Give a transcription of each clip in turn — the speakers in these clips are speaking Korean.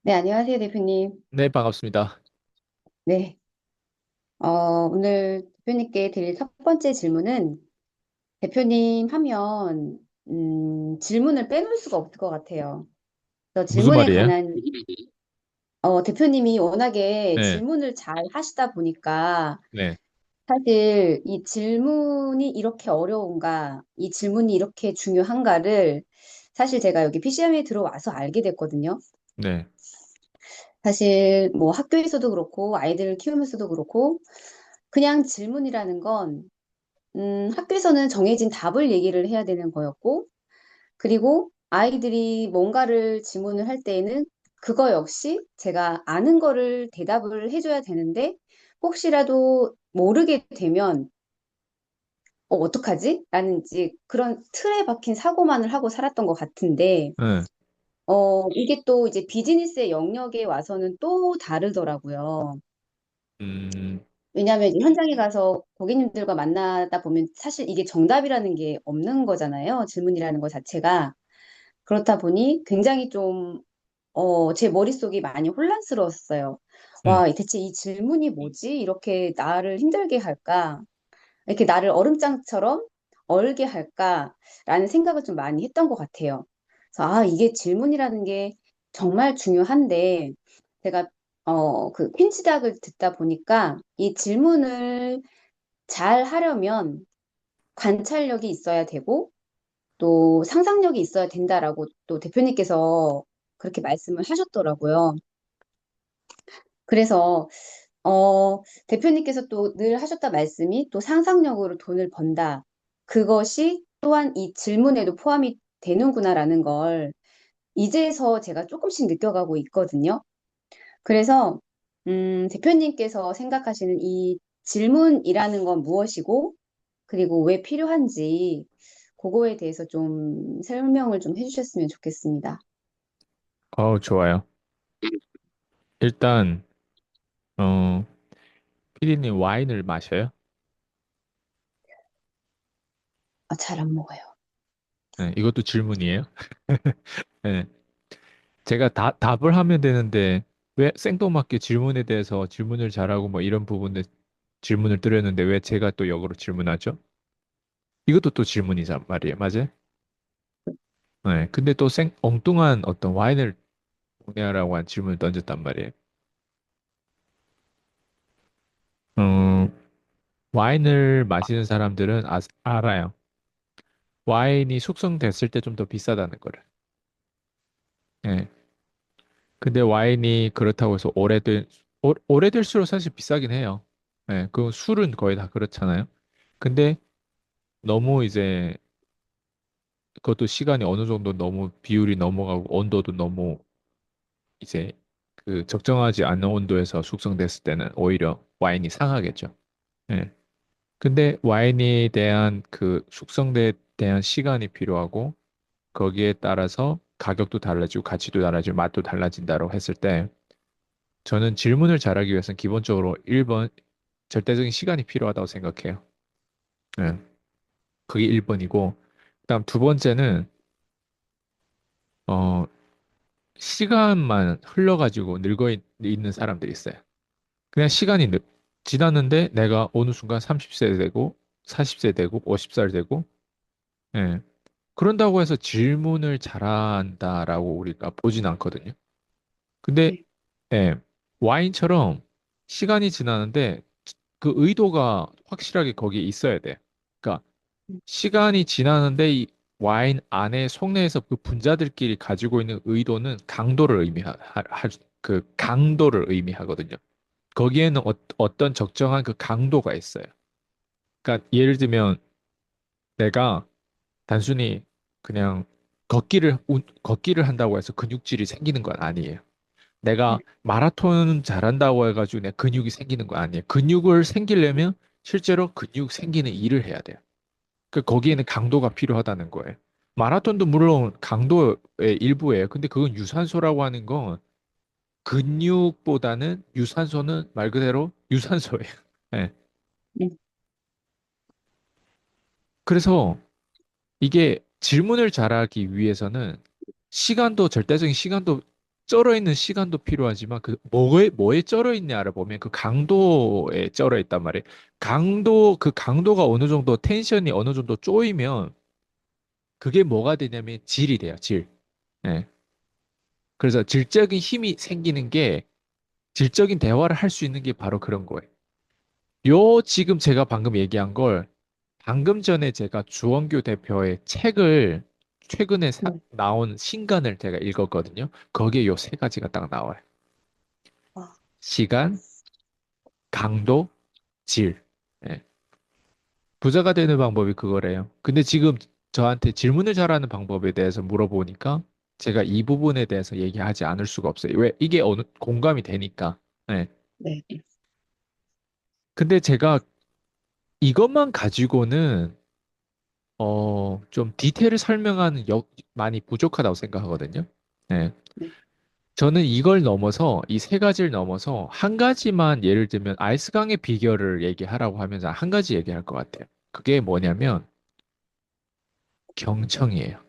네, 안녕하세요, 대표님. 네, 반갑습니다. 네, 오늘 대표님께 드릴 첫 번째 질문은 대표님 하면, 질문을 빼놓을 수가 없을 것 같아요. 그래서 무슨 질문에 말이에요? 관한, 대표님이 워낙에 네, 질문을 잘 하시다 보니까 네, 사실 이 질문이 이렇게 어려운가, 이 질문이 이렇게 중요한가를 사실 제가 여기 PCM에 들어와서 알게 됐거든요. 네, 사실 뭐 학교에서도 그렇고 아이들을 키우면서도 그렇고 그냥 질문이라는 건 학교에서는 정해진 답을 얘기를 해야 되는 거였고, 그리고 아이들이 뭔가를 질문을 할 때에는 그거 역시 제가 아는 거를 대답을 해줘야 되는데, 혹시라도 모르게 되면, 어떡하지? 라는 이제 그런 틀에 박힌 사고만을 하고 살았던 것 같은데, 네. 이게 또 이제 비즈니스의 영역에 와서는 또 다르더라고요. 음, 왜냐하면 이제 현장에 가서 고객님들과 만나다 보면 사실 이게 정답이라는 게 없는 거잖아요. 질문이라는 것 자체가. 그렇다 보니 굉장히 좀, 제 머릿속이 많이 혼란스러웠어요. 음. 와, 대체 이 질문이 뭐지? 이렇게 나를 힘들게 할까? 이렇게 나를 얼음장처럼 얼게 할까라는 생각을 좀 많이 했던 것 같아요. 그래서 이게 질문이라는 게 정말 중요한데 제가 그 퀸즈닥을 듣다 보니까 이 질문을 잘 하려면 관찰력이 있어야 되고 또 상상력이 있어야 된다라고 또 대표님께서 그렇게 말씀을 하셨더라고요. 그래서 대표님께서 또 늘 하셨던 말씀이 또 상상력으로 돈을 번다. 그것이 또한 이 질문에도 포함이 되는구나라는 걸 이제서 제가 조금씩 느껴가고 있거든요. 그래서, 대표님께서 생각하시는 이 질문이라는 건 무엇이고, 그리고 왜 필요한지, 그거에 대해서 좀 설명을 좀 해주셨으면 좋겠습니다. 좋아요. 일단, 어, 피디님 와인을 마셔요? 잘 안 먹어요. 네, 이것도 질문이에요? 네, 제가 답을 하면 되는데, 왜 생뚱맞게 질문에 대해서 질문을 잘하고 뭐 이런 부분에 질문을 드렸는데 왜 제가 또 역으로 질문하죠? 이것도 또 질문이란 말이에요. 맞아요? 네, 근데 또 엉뚱한 어떤 와인을 먹냐라고 한 질문을 던졌단 말이에요. 어, 와인을 마시는 사람들은 알아요. 와인이 숙성됐을 때 좀 더 비싸다는 거를. 예. 근데 와인이 그렇다고 해서 오래될수록 사실 비싸긴 해요. 예. 그 술은 거의 다 그렇잖아요. 근데 너무 이제 그것도 시간이 어느 정도 너무 비율이 넘어가고 온도도 너무 이제 그 적정하지 않은 온도에서 숙성됐을 때는 오히려 와인이 상하겠죠. 예. 근데 와인에 대한 그 숙성에 대한 시간이 필요하고 거기에 따라서 가격도 달라지고 가치도 달라지고 맛도 달라진다고 했을 때 저는 질문을 잘하기 위해서는 기본적으로 1번 절대적인 시간이 필요하다고 생각해요. 예, 그게 1번이고 그다음 두 번째는 어, 시간만 흘러가지고 있는 사람들이 있어요. 그냥 지났는데 내가 어느 순간 30세 되고 40세 되고 50살 되고 예, 그런다고 해서 질문을 잘한다라고 우리가 보진 않거든요. 근데 네. 예, 와인처럼 시간이 지나는데 그 의도가 확실하게 거기에 있어야 돼. 그러니까 시간이 지나는데 이 와인 안에 속내에서 그 분자들끼리 가지고 있는 의도는 그 강도를 의미하거든요. 거기에는 어떤 적정한 그 강도가 있어요. 그러니까 예를 들면 내가 단순히 그냥 걷기를 한다고 해서 근육질이 생기는 건 아니에요. 내가 마라톤 잘한다고 해가지고 내 근육이 생기는 거 아니에요. 근육을 생기려면 실제로 근육 생기는 일을 해야 돼요. 그 거기에는 강도가 필요하다는 거예요. 마라톤도 물론 강도의 일부예요. 근데 그건 유산소라고 하는 건 근육보다는 유산소는 말 그대로 유산소예요. 예. 네. 그래서 이게 질문을 잘하기 위해서는 시간도 절대적인 시간도 쩔어 있는 시간도 필요하지만 그 뭐에 쩔어 있냐를 보면 그 강도에 쩔어 있단 말이에요. 그 강도가 어느 정도 텐션이 어느 정도 쪼이면 그게 뭐가 되냐면 질이 돼요, 질. 예. 그래서 질적인 힘이 생기는 게 질적인 대화를 할 수 있는 게 바로 그런 거예요. 지금 제가 방금 얘기한 걸 방금 전에 제가 주원규 대표의 책을 최근에 네. 나온 신간을 제가 읽었거든요. 거기에 요 세 가지가 딱 나와요. 아, 시간, 강도, 질. 예. 부자가 되는 방법이 그거래요. 근데 지금 저한테 질문을 잘하는 방법에 대해서 물어보니까 제가 이 부분에 대해서 얘기하지 않을 수가 없어요. 왜? 이게 어느 공감이 되니까. 예. 네. 근데 제가 이것만 가지고는 좀 디테일을 설명하는 많이 부족하다고 생각하거든요. 예. 네. 저는 이걸 넘어서 이 세 가지를 넘어서 한 가지만 예를 들면 아이스강의 비결을 얘기하라고 하면서 한 가지 얘기할 것 같아요. 그게 뭐냐면 경청이에요.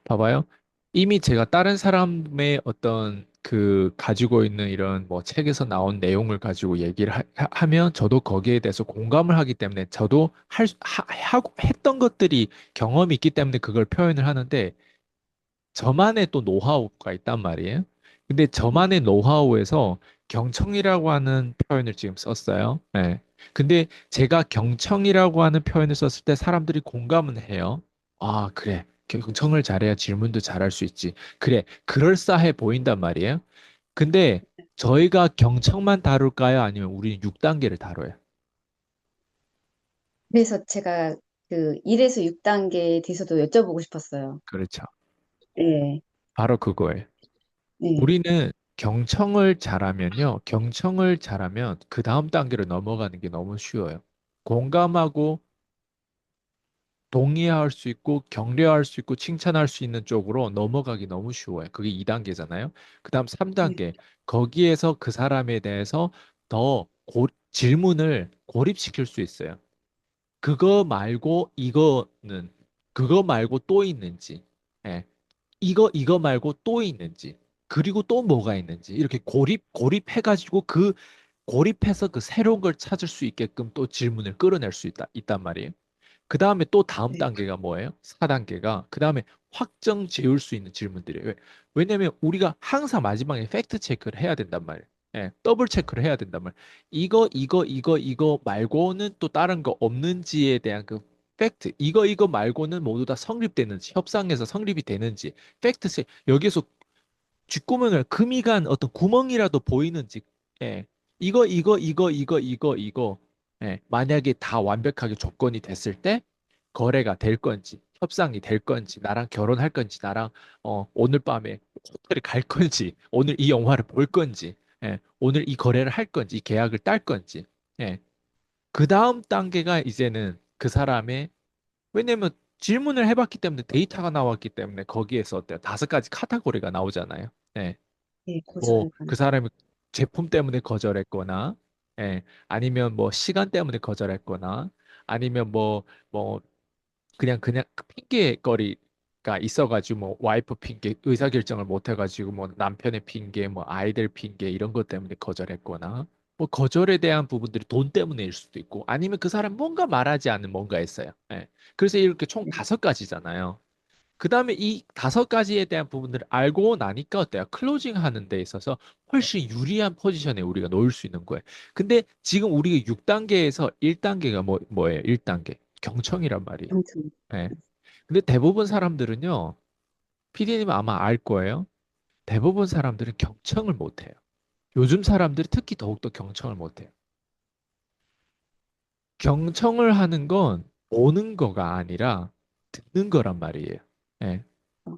봐봐요. 이미 제가 다른 사람의 어떤 그 가지고 있는 이런 뭐 책에서 나온 내용을 가지고 얘기를 하면 저도 거기에 대해서 공감을 하기 때문에 저도 하고 했던 것들이 경험이 있기 때문에 그걸 표현을 하는데 저만의 또 노하우가 있단 말이에요. 근데 네. 저만의 노하우에서 경청이라고 하는 표현을 지금 썼어요. 네. 근데 제가 경청이라고 하는 표현을 썼을 때 사람들이 공감은 해요. 아, 그래. 경청을 잘해야 질문도 잘할 수 있지. 그래. 그럴싸해 보인단 말이에요. 근데 저희가 경청만 다룰까요? 아니면 우리는 6단계를 다뤄요? 그래서 제가 그 1에서 6단계에 대해서도 여쭤보고 싶었어요. 그렇죠. 네. 바로 그거예요. 네. 우리는 경청을 잘하면요. 경청을 잘하면 그 다음 단계로 넘어가는 게 너무 쉬워요. 공감하고 동의할 수 있고 격려할 수 있고 칭찬할 수 있는 쪽으로 넘어가기 너무 쉬워요. 그게 2단계잖아요. 그 다음 네. 3단계. 거기에서 그 사람에 대해서 더 질문을 고립시킬 수 있어요. 그거 말고 이거는 그거 말고 또 있는지. 예. 이거 말고 또 있는지, 그리고 또 뭐가 있는지, 이렇게 고립해가지고 고립해서 그 새로운 걸 찾을 수 있게끔 또 질문을 끌어낼 수 있단 말이에요. 그 다음에 또 다음 네. 단계가 뭐예요? 4단계가, 그 다음에 확정 지을 수 있는 질문들이에요. 왜냐면 우리가 항상 마지막에 팩트 체크를 해야 된단 말이에요. 예, 더블 체크를 해야 된단 말이에요. 이거 말고는 또 다른 거 없는지에 대한 그 팩트, 이거 말고는 모두 다 성립되는지, 협상에서 성립이 되는지, 팩트 체크, 여기에서 귓구멍을 금이 간 어떤 구멍이라도 보이는지, 예. 이거. 예. 만약에 다 완벽하게 조건이 됐을 때 거래가 될 건지, 협상이 될 건지, 나랑 결혼할 건지, 나랑 오늘 밤에 호텔에 갈 건지, 오늘 이 영화를 볼 건지, 예. 오늘 이 거래를 할 건지, 이 계약을 딸 건지, 예. 그 다음 단계가 이제는 그 사람의 왜냐면 질문을 해봤기 때문에 데이터가 나왔기 때문에 거기에서 어때요? 5가지 카테고리가 나오잖아요. 예. 네. 뭐 고소할 그 가능. 사람이 제품 때문에 거절했거나, 예, 아니면 뭐 시간 때문에 거절했거나, 아니면 뭐 그냥 그 핑계거리가 있어가지고 뭐 와이프 핑계, 의사결정을 못 해가지고 뭐 남편의 핑계, 뭐 아이들 핑계 이런 것 때문에 거절했거나, 뭐 거절에 대한 부분들이 돈 때문에일 수도 있고, 아니면 그 사람 뭔가 말하지 않는 뭔가 있어요. 예. 그래서 이렇게 총 네. 5가지잖아요. 그 다음에 이 5가지에 대한 부분들을 알고 나니까 어때요? 클로징 하는 데 있어서 훨씬 유리한 포지션에 우리가 놓을 수 있는 거예요. 근데 지금 우리가 6단계에서 1단계가 뭐예요? 1단계. 경청이란 말이에요. 경청. 예. 근데 대부분 사람들은요, PD님은 아마 알 거예요. 대부분 사람들은 경청을 못 해요. 요즘 사람들이 특히 더욱더 경청을 못 해요. 경청을 하는 건 보는 거가 아니라 듣는 거란 말이에요. 예. 어,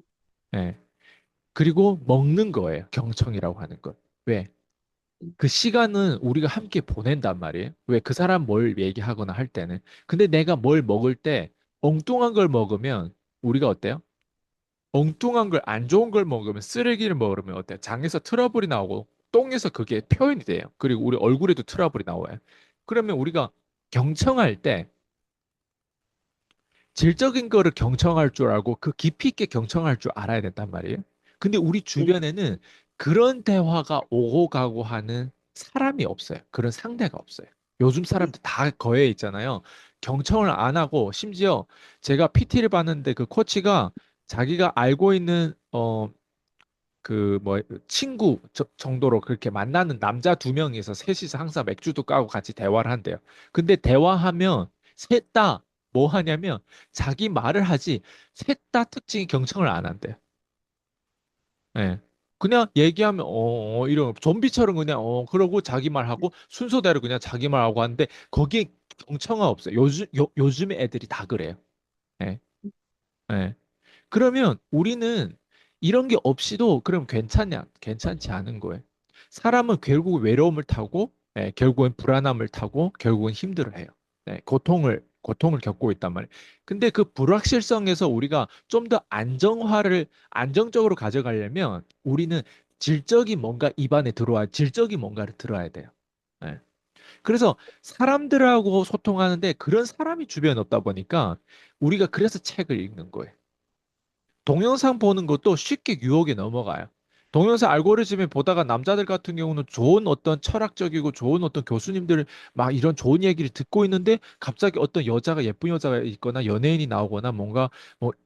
예. 그리고 먹는 거예요. 경청이라고 하는 건. 왜? 그 시간은 우리가 함께 보낸단 말이에요. 왜? 그 사람 뭘 얘기하거나 할 때는. 근데 내가 뭘 먹을 때 엉뚱한 걸 먹으면 우리가 어때요? 엉뚱한 걸, 안 좋은 걸 먹으면, 쓰레기를 먹으면 어때요? 장에서 트러블이 나오고 똥에서 그게 표현이 돼요. 그리고 우리 얼굴에도 트러블이 나와요. 그러면 우리가 경청할 때 질적인 거를 경청할 줄 알고 그 깊이 있게 경청할 줄 알아야 된단 말이에요. 근데 우리 네. 주변에는 그런 대화가 오고 가고 하는 사람이 없어요. 그런 상대가 없어요. 요즘 네. 사람들 다 거에 있잖아요. 경청을 안 하고 심지어 제가 PT를 봤는데 그 코치가 자기가 알고 있는 그 뭐 친구 정도로 그렇게 만나는 남자 두 명이서 셋이서 항상 맥주도 까고 같이 대화를 한대요. 근데 대화하면 셋 다 뭐 하냐면 자기 말을 하지 셋 다 특징이 경청을 안 한대요. 예. 그냥 얘기하면 이런 좀비처럼 그냥 그러고 자기 말하고 순서대로 그냥 자기 말하고 하는데 거기에 경청은 없어요. 요즘에 애들이 다 그래요. 예. 예. 그러면 우리는 이런 게 없이도 그럼 괜찮지 않은 거예요. 사람은 결국 외로움을 타고, 결국은 불안함을 타고, 결국은 힘들어해요. 고통을 겪고 있단 말이에요. 근데 그 불확실성에서 우리가 좀 더 안정적으로 가져가려면 우리는 질적인 뭔가 입안에 질적인 뭔가를 들어야 돼요. 예. 그래서 사람들하고 소통하는데 그런 사람이 주변에 없다 보니까 우리가 그래서 책을 읽는 거예요. 동영상 보는 것도 쉽게 유혹에 넘어가요. 동영상 알고리즘에 보다가 남자들 같은 경우는 좋은 어떤 철학적이고 좋은 어떤 교수님들 막 이런 좋은 얘기를 듣고 있는데 갑자기 어떤 여자가 예쁜 여자가 있거나 연예인이 나오거나 뭔가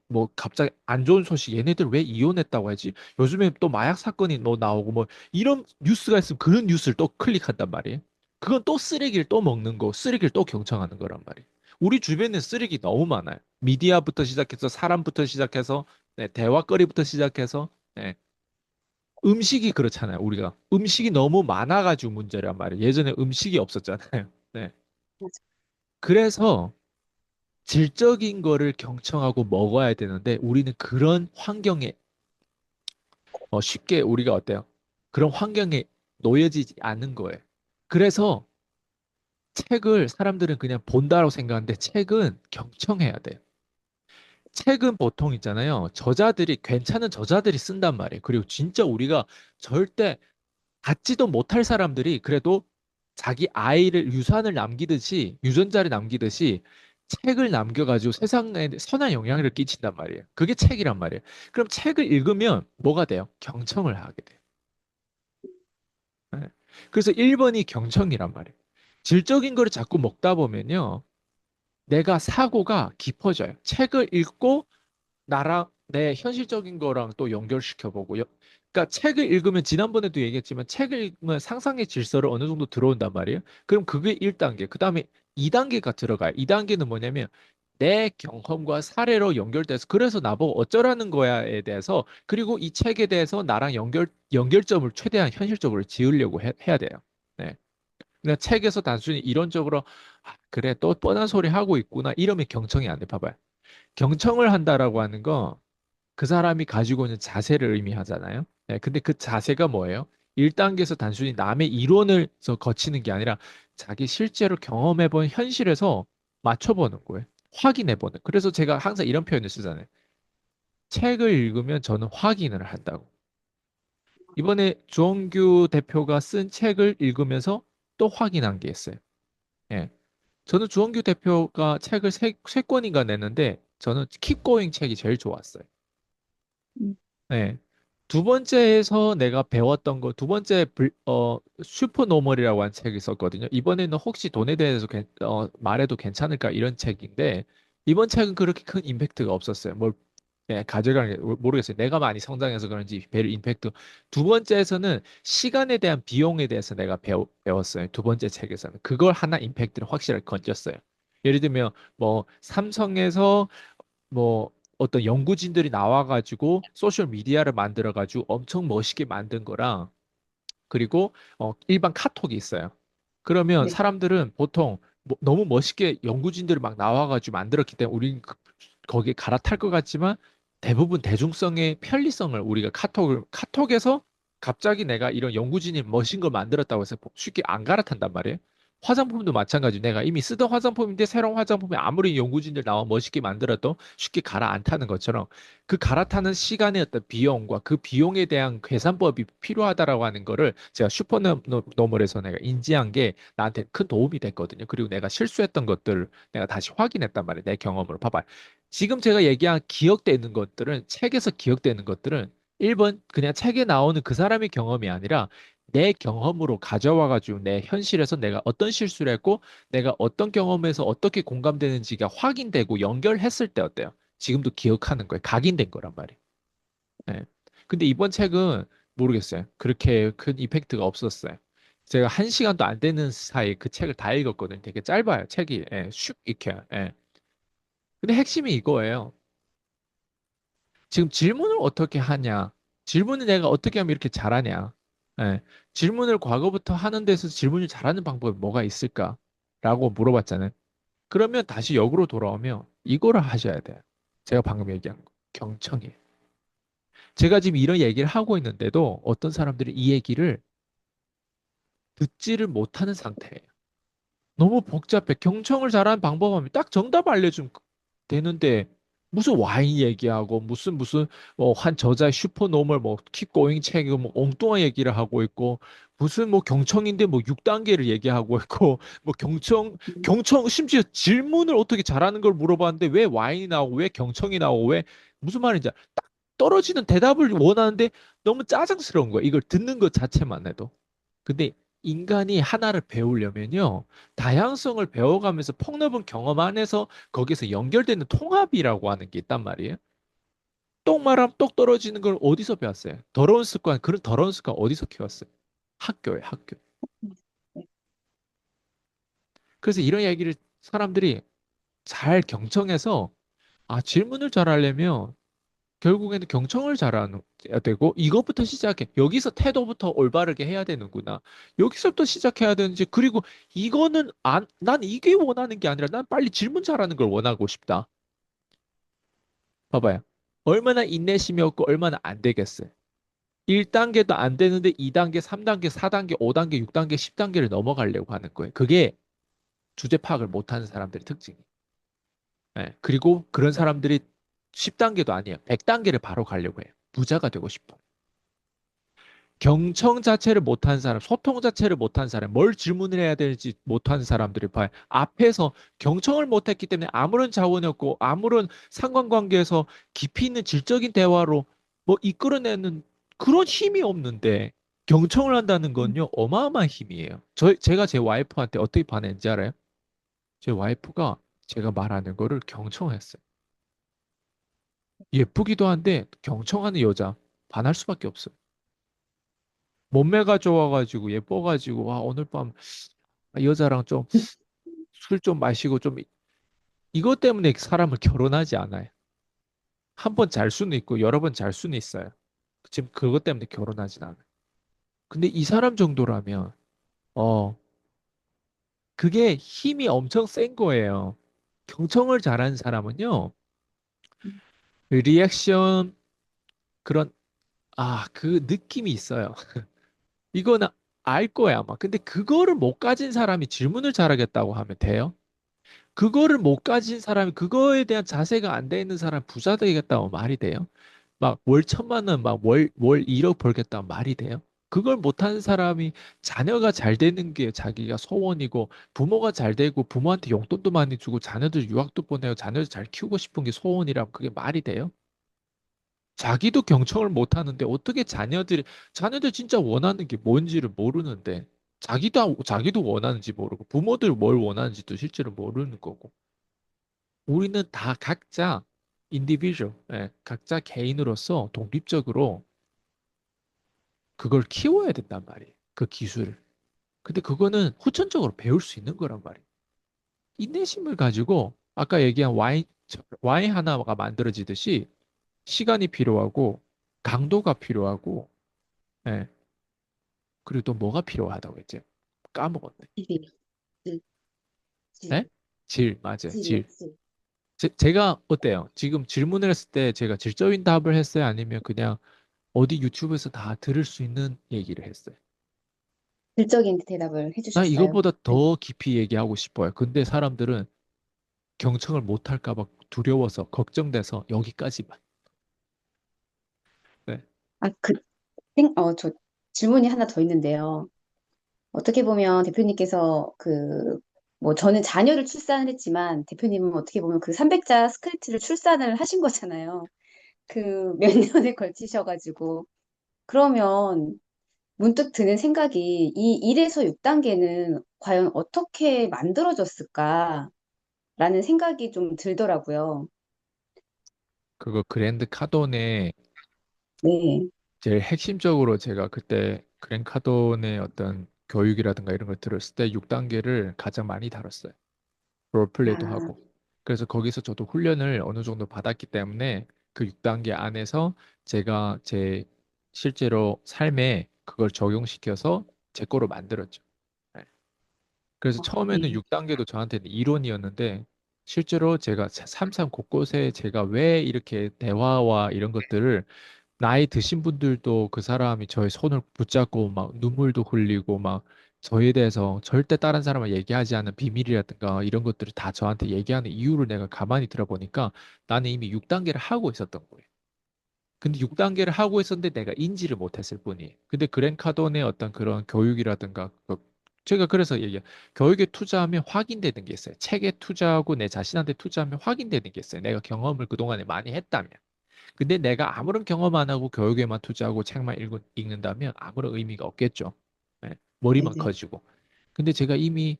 뭐 갑자기 안 좋은 소식 얘네들 왜 이혼했다고 하지? 요즘에 또 마약 사건이 뭐 나오고 뭐 이런 뉴스가 있으면 그런 뉴스를 또 클릭한단 말이에요. 그건 또 쓰레기를 또 먹는 거, 쓰레기를 또 경청하는 거란 말이에요. 우리 주변에 쓰레기 너무 많아요. 미디어부터 시작해서 사람부터 시작해서 대화거리부터 시작해서 음식이 그렇잖아요. 우리가 음식이 너무 많아가지고 문제란 말이에요. 예전에 음식이 없었잖아요. 네. 맞아. 그래서 질적인 거를 경청하고 먹어야 되는데 우리는 그런 환경에 쉽게 우리가 어때요? 그런 환경에 놓여지지 않는 거예요. 그래서 책을 사람들은 그냥 본다고 생각하는데 책은 경청해야 돼요. 책은 보통 있잖아요. 괜찮은 저자들이 쓴단 말이에요. 그리고 진짜 우리가 절대 갖지도 못할 사람들이 그래도 자기 아이를 유산을 남기듯이, 유전자를 남기듯이 책을 남겨가지고 세상에 선한 영향을 끼친단 말이에요. 그게 책이란 말이에요. 그럼 책을 읽으면 뭐가 돼요? 경청을 하게 돼요. 네. 그래서 1번이 경청이란 말이에요. 질적인 거를 자꾸 먹다 보면요. 내가 사고가 깊어져요. 책을 읽고 나랑 내 현실적인 거랑 또 연결시켜 보고요. 그러니까 책을 읽으면 지난번에도 얘기했지만 책을 읽으면 상상의 질서를 어느 정도 들어온단 말이에요. 그럼 그게 1단계. 그다음에 2단계가 들어가요. 2단계는 뭐냐면 내 경험과 사례로 연결돼서 그래서 나보고 어쩌라는 거야에 대해서 그리고 이 책에 대해서 나랑 연결점을 최대한 현실적으로 지으려고 해야 돼요. 네. 그냥 책에서 단순히 이론적으로 그래 또 뻔한 소리 하고 있구나 이러면 경청이 안 돼. 봐봐요. 경청을 한다라고 하는 거 그 사람이 가지고 있는 자세를 의미하잖아요. 네, 근데 그 자세가 뭐예요? 1단계에서 단순히 남의 이론을 거치는 게 아니라 자기 실제로 경험해본 현실에서 맞춰보는 거예요. 확인해보는. 그래서 제가 항상 이런 표현을 쓰잖아요. 책을 읽으면 저는 확인을 한다고. 이번에 주원규 대표가 쓴 책을 읽으면서 또 확인한 게 있어요. 예. 저는 주원규 대표가 책을 세 권인가 냈는데 저는 Keep Going 책이 제일 좋았어요. 음. 네. 두 번째에서 내가 배웠던 거, 두 번째 슈퍼노멀이라고 한 책이 있었거든요. 이번에는 혹시 돈에 대해서 말해도 괜찮을까 이런 책인데 이번 책은 그렇게 큰 임팩트가 없었어요. 뭘 가져가는 게 모르겠어요. 내가 많이 성장해서 그런지 별 임팩트. 두 번째에서는 시간에 대한 비용에 대해서 내가 배웠어요. 두 번째 책에서는 그걸 하나 임팩트를 확실하게 건졌어요. 예를 들면 뭐 삼성에서 뭐 어떤 연구진들이 나와가지고 소셜 미디어를 만들어가지고 엄청 멋있게 만든 거랑 그리고 일반 카톡이 있어요. 그러면 네. 사람들은 보통 너무 멋있게 연구진들이 막 나와가지고 만들었기 때문에 우리는 거기에 갈아탈 것 같지만 대부분 대중성의 편리성을 우리가 카톡에서 갑자기 내가 이런 연구진이 멋진 걸 만들었다고 해서 쉽게 안 갈아탄단 말이에요. 화장품도 마찬가지. 내가 이미 쓰던 화장품인데 새로운 화장품이 아무리 연구진들 나와 멋있게 만들어도 쉽게 갈아안타는 것처럼 그 갈아타는 시간의 어떤 비용과 그 비용에 대한 계산법이 필요하다라고 하는 거를 제가 슈퍼노멀에서 내가 인지한 게 나한테 큰 도움이 됐거든요. 그리고 내가 실수했던 것들을 내가 다시 확인했단 말이에요. 내 경험으로. 봐봐요. 지금 제가 얘기한 기억되는 것들은 책에서 기억되는 것들은 1번 그냥 책에 나오는 그 사람의 경험이 아니라 내 경험으로 가져와가지고 내 현실에서 내가 어떤 실수를 했고 내가 어떤 경험에서 어떻게 공감되는지가 확인되고 연결했을 때 어때요? 지금도 기억하는 거예요. 각인된 거란 말이에요. 예. 근데 이번 책은 모르겠어요. 그렇게 큰 이펙트가 없었어요. 제가 1시간도 안 되는 사이에 그 책을 다 읽었거든요. 되게 짧아요. 책이. 예, 슉 익혀요. 예. 근데 핵심이 이거예요. 지금 질문을 어떻게 하냐? 질문을 내가 어떻게 하면 이렇게 잘하냐? 예. 질문을 과거부터 하는 데서 질문을 잘하는 방법이 뭐가 있을까? 라고 물어봤잖아요. 그러면 다시 역으로 돌아오면 이거를 하셔야 돼요. 제가 방금 얘기한 거. 경청이에요. 제가 지금 이런 얘기를 하고 있는데도 어떤 사람들이 이 얘기를 듣지를 못하는 상태예요. 너무 복잡해. 경청을 잘하는 방법하면 딱 정답 알려주면 되는데 무슨 와인 얘기하고 무슨 한 저자의 슈퍼노멀 뭐 킵고잉 책이 뭐 엉뚱한 얘기를 하고 있고 무슨 뭐 경청인데 뭐 6단계를 얘기하고 있고 뭐 경청 심지어 질문을 어떻게 잘하는 걸 물어봤는데 왜 와인이 나오고 왜 경청이 나오고 왜 무슨 말인지 딱 떨어지는 대답을 원하는데 너무 짜증스러운 거야. 이걸 듣는 것 자체만 해도. 근데 인간이 하나를 배우려면요. 다양성을 배워가면서 폭넓은 경험 안에서 거기서 연결되는 통합이라고 하는 게 있단 말이에요. 똑 말하면 똑 떨어지는 걸 어디서 배웠어요? 더러운 습관, 그런 더러운 습관 어디서 키웠어요? 학교에, 학교. 그래서 이런 얘기를 사람들이 잘 경청해서 질문을 잘 하려면 결국에는 경청을 잘해야 되고 이것부터 시작해. 여기서 태도부터 올바르게 해야 되는구나. 여기서부터 시작해야 되는지 그리고 이거는 난 이게 원하는 게 아니라 난 빨리 질문 잘하는 걸 원하고 싶다. 봐봐요. 얼마나 인내심이 없고 얼마나 안 되겠어요. 1단계도 안 되는데 2단계, 3단계, 4단계, 5단계, 6단계, 10단계를 넘어가려고 하는 거예요. 그게 주제 파악을 못하는 사람들의 특징이에요. 예, 그리고 그런 사람들이 10단계도 아니에요. 100단계를 바로 가려고 해요. 부자가 되고 싶어. 경청 자체를 못한 사람, 소통 자체를 못한 사람, 뭘 질문을 해야 될지 못한 사람들이 봐요. 앞에서 경청을 못했기 때문에 아무런 자원이 없고 아무런 상관관계에서 깊이 있는 질적인 대화로 뭐 이끌어내는 그런 힘이 없는데 경청을 한다는 건요, 어마어마한 힘이에요. 제가 제 와이프한테 어떻게 반했는지 알아요? 제 와이프가 제가 말하는 거를 경청했어요. 예쁘기도 한데 경청하는 여자 반할 수밖에 없어요. 몸매가 좋아가지고 예뻐가지고 오늘 밤 여자랑 좀 술 좀 마시고 좀 이것 때문에 사람을 결혼하지 않아요. 한 번 잘 수는 있고 여러 번 잘 수는 있어요. 지금 그것 때문에 결혼하진 않아요. 근데 이 사람 정도라면 어 그게 힘이 엄청 센 거예요. 경청을 잘하는 사람은요 그 리액션 그런 그 느낌이 있어요. 이거는 알 거야 아마. 근데 그거를 못 가진 사람이 질문을 잘하겠다고 하면 돼요? 그거를 못 가진 사람이 그거에 대한 자세가 안 돼 있는 사람 부자 되겠다고 말이 돼요? 막 월 1,000만 원, 막 월 1억 벌겠다고 말이 돼요? 그걸 못하는 사람이 자녀가 잘 되는 게 자기가 소원이고 부모가 잘 되고 부모한테 용돈도 많이 주고 자녀들 유학도 보내고 자녀들 잘 키우고 싶은 게 소원이라면 그게 말이 돼요? 자기도 경청을 못 하는데 어떻게 자녀들 진짜 원하는 게 뭔지를 모르는데 자기도 원하는지 모르고 부모들 뭘 원하는지도 실제로 모르는 거고 우리는 다 각자 인디비주얼, 각자 개인으로서 독립적으로 그걸 키워야 된단 말이에요. 그 기술을. 근데 그거는 후천적으로 배울 수 있는 거란 말이에요. 인내심을 가지고 아까 얘기한 와인 하나가 만들어지듯이 시간이 필요하고 강도가 필요하고 예, 그리고 또 뭐가 필요하다고 했지? 까먹었네. 질, 질, 질, 예? 질, 맞아요. 질이요, 질. 질. 제가 어때요? 지금 질문을 했을 때 제가 질적인 답을 했어요? 아니면 그냥 어디 유튜브에서 다 들을 수 있는 얘기를 했어요? 질적인 대답을 나 해주셨어요. 이거보다 네. 더 깊이 얘기하고 싶어요. 근데 사람들은 경청을 못할까 봐 두려워서 걱정돼서 여기까지만. 네. 아, 저 질문이 하나 더 있는데요. 어떻게 보면 대표님께서 뭐 저는 자녀를 출산을 했지만 대표님은 어떻게 보면 그 300자 스크립트를 출산을 하신 거잖아요. 그 몇 년에 걸치셔가지고. 그러면 문득 드는 생각이 이 1에서 6단계는 과연 어떻게 만들어졌을까라는 생각이 좀 들더라고요. 그거 그랜드 카돈의 네. 제일 핵심적으로 제가 그때 그랜드 카돈의 어떤 교육이라든가 이런 걸 들었을 때 6단계를 가장 많이 다뤘어요. 롤플레이도 아, 하고. 그래서 거기서 저도 훈련을 어느 정도 받았기 때문에 그 6단계 안에서 제가 제 실제로 삶에 그걸 적용시켜서 제 거로 만들었죠. 네. 그래서 처음에는 네. 6단계도 저한테는 이론이었는데 실제로 제가 삶 곳곳에 제가 왜 이렇게 대화와 이런 것들을 나이 드신 분들도 그 사람이 저의 손을 붙잡고 막 눈물도 흘리고 막 저에 대해서 절대 다른 사람과 얘기하지 않은 비밀이라든가 이런 것들을 다 저한테 얘기하는 이유를 내가 가만히 들어보니까 나는 이미 6단계를 하고 있었던 거예요. 근데 6단계를 하고 있었는데 내가 인지를 못했을 뿐이에요. 근데 그랜카돈의 어떤 그런 교육이라든가 제가 그래서 얘기해요. 교육에 투자하면 확인되는 게 있어요. 책에 투자하고 내 자신한테 투자하면 확인되는 게 있어요. 내가 경험을 그동안에 많이 했다면. 근데 내가 아무런 경험 안 하고 교육에만 투자하고 책만 읽는다면 아무런 의미가 없겠죠. 네, 머리만 네네. 커지고. 근데 제가 이미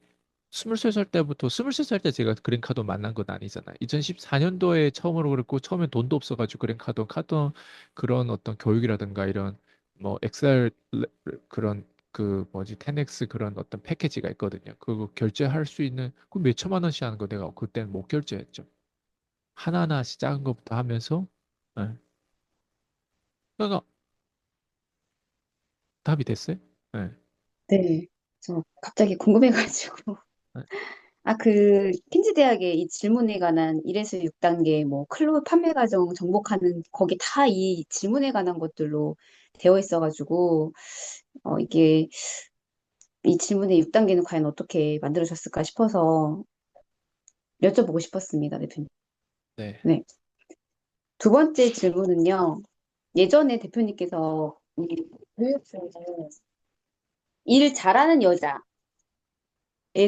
23살 때부터 23살 때 제가 그린카드 만난 건 아니잖아요. 2014년도에 처음으로 그랬고 처음엔 돈도 없어가지고 그린 카드 그런 어떤 교육이라든가 이런 뭐 엑셀 그런 그 뭐지 10X 그런 어떤 패키지가 있거든요. 그거 결제할 수 있는 그 몇 천만 원씩 하는 거 내가 그때는 못 결제했죠. 하나하나씩 작은 것부터 하면서 네. 그러니까 답이 됐어요? 네. 네. 저 갑자기 궁금해가지고. 네. 킨즈 대학의 이 질문에 관한 1에서 6단계, 뭐, 클로우 판매 과정 정복하는, 거기 다 이 질문에 관한 것들로 되어 있어가지고, 이게, 이 질문의 6단계는 과연 어떻게 만들어졌을까 싶어서 여쭤보고 싶었습니다, 대표님. 네. 네. 두 번째 질문은요, 예전에 대표님께서 이 교육생에 일 잘하는 여자에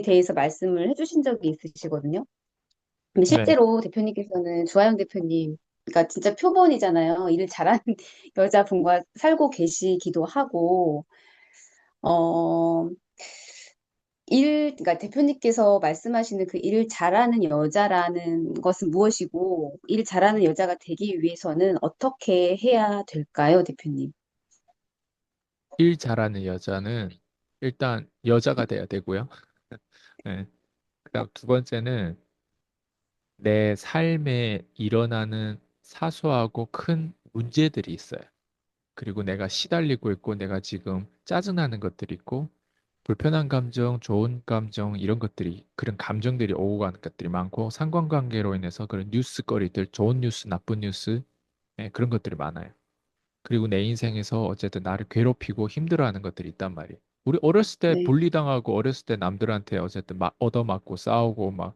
대해서 말씀을 해주신 적이 있으시거든요. 근데 네. 실제로 대표님께서는 주하영 대표님, 그러니까 진짜 표본이잖아요. 일을 잘하는 여자분과 살고 계시기도 하고, 어, 그러니까 대표님께서 말씀하시는 그 일 잘하는 여자라는 것은 무엇이고, 일 잘하는 여자가 되기 위해서는 어떻게 해야 될까요, 대표님? 일 잘하는 여자는 일단 여자가 돼야 되고요. 네. 그다음 두 번째는 내 삶에 일어나는 사소하고 큰 문제들이 있어요. 그리고 내가 시달리고 있고 내가 지금 짜증나는 것들이 있고 불편한 감정, 좋은 감정 이런 것들이 그런 감정들이 오고 가는 것들이 많고 상관관계로 인해서 그런 뉴스거리들, 좋은 뉴스, 나쁜 뉴스 그런 것들이 많아요. 그리고 내 인생에서 어쨌든 나를 괴롭히고 힘들어하는 것들이 있단 말이에요. 우리 어렸을 때 네, 분리당하고 어렸을 때 남들한테 어쨌든 막 얻어맞고 싸우고 막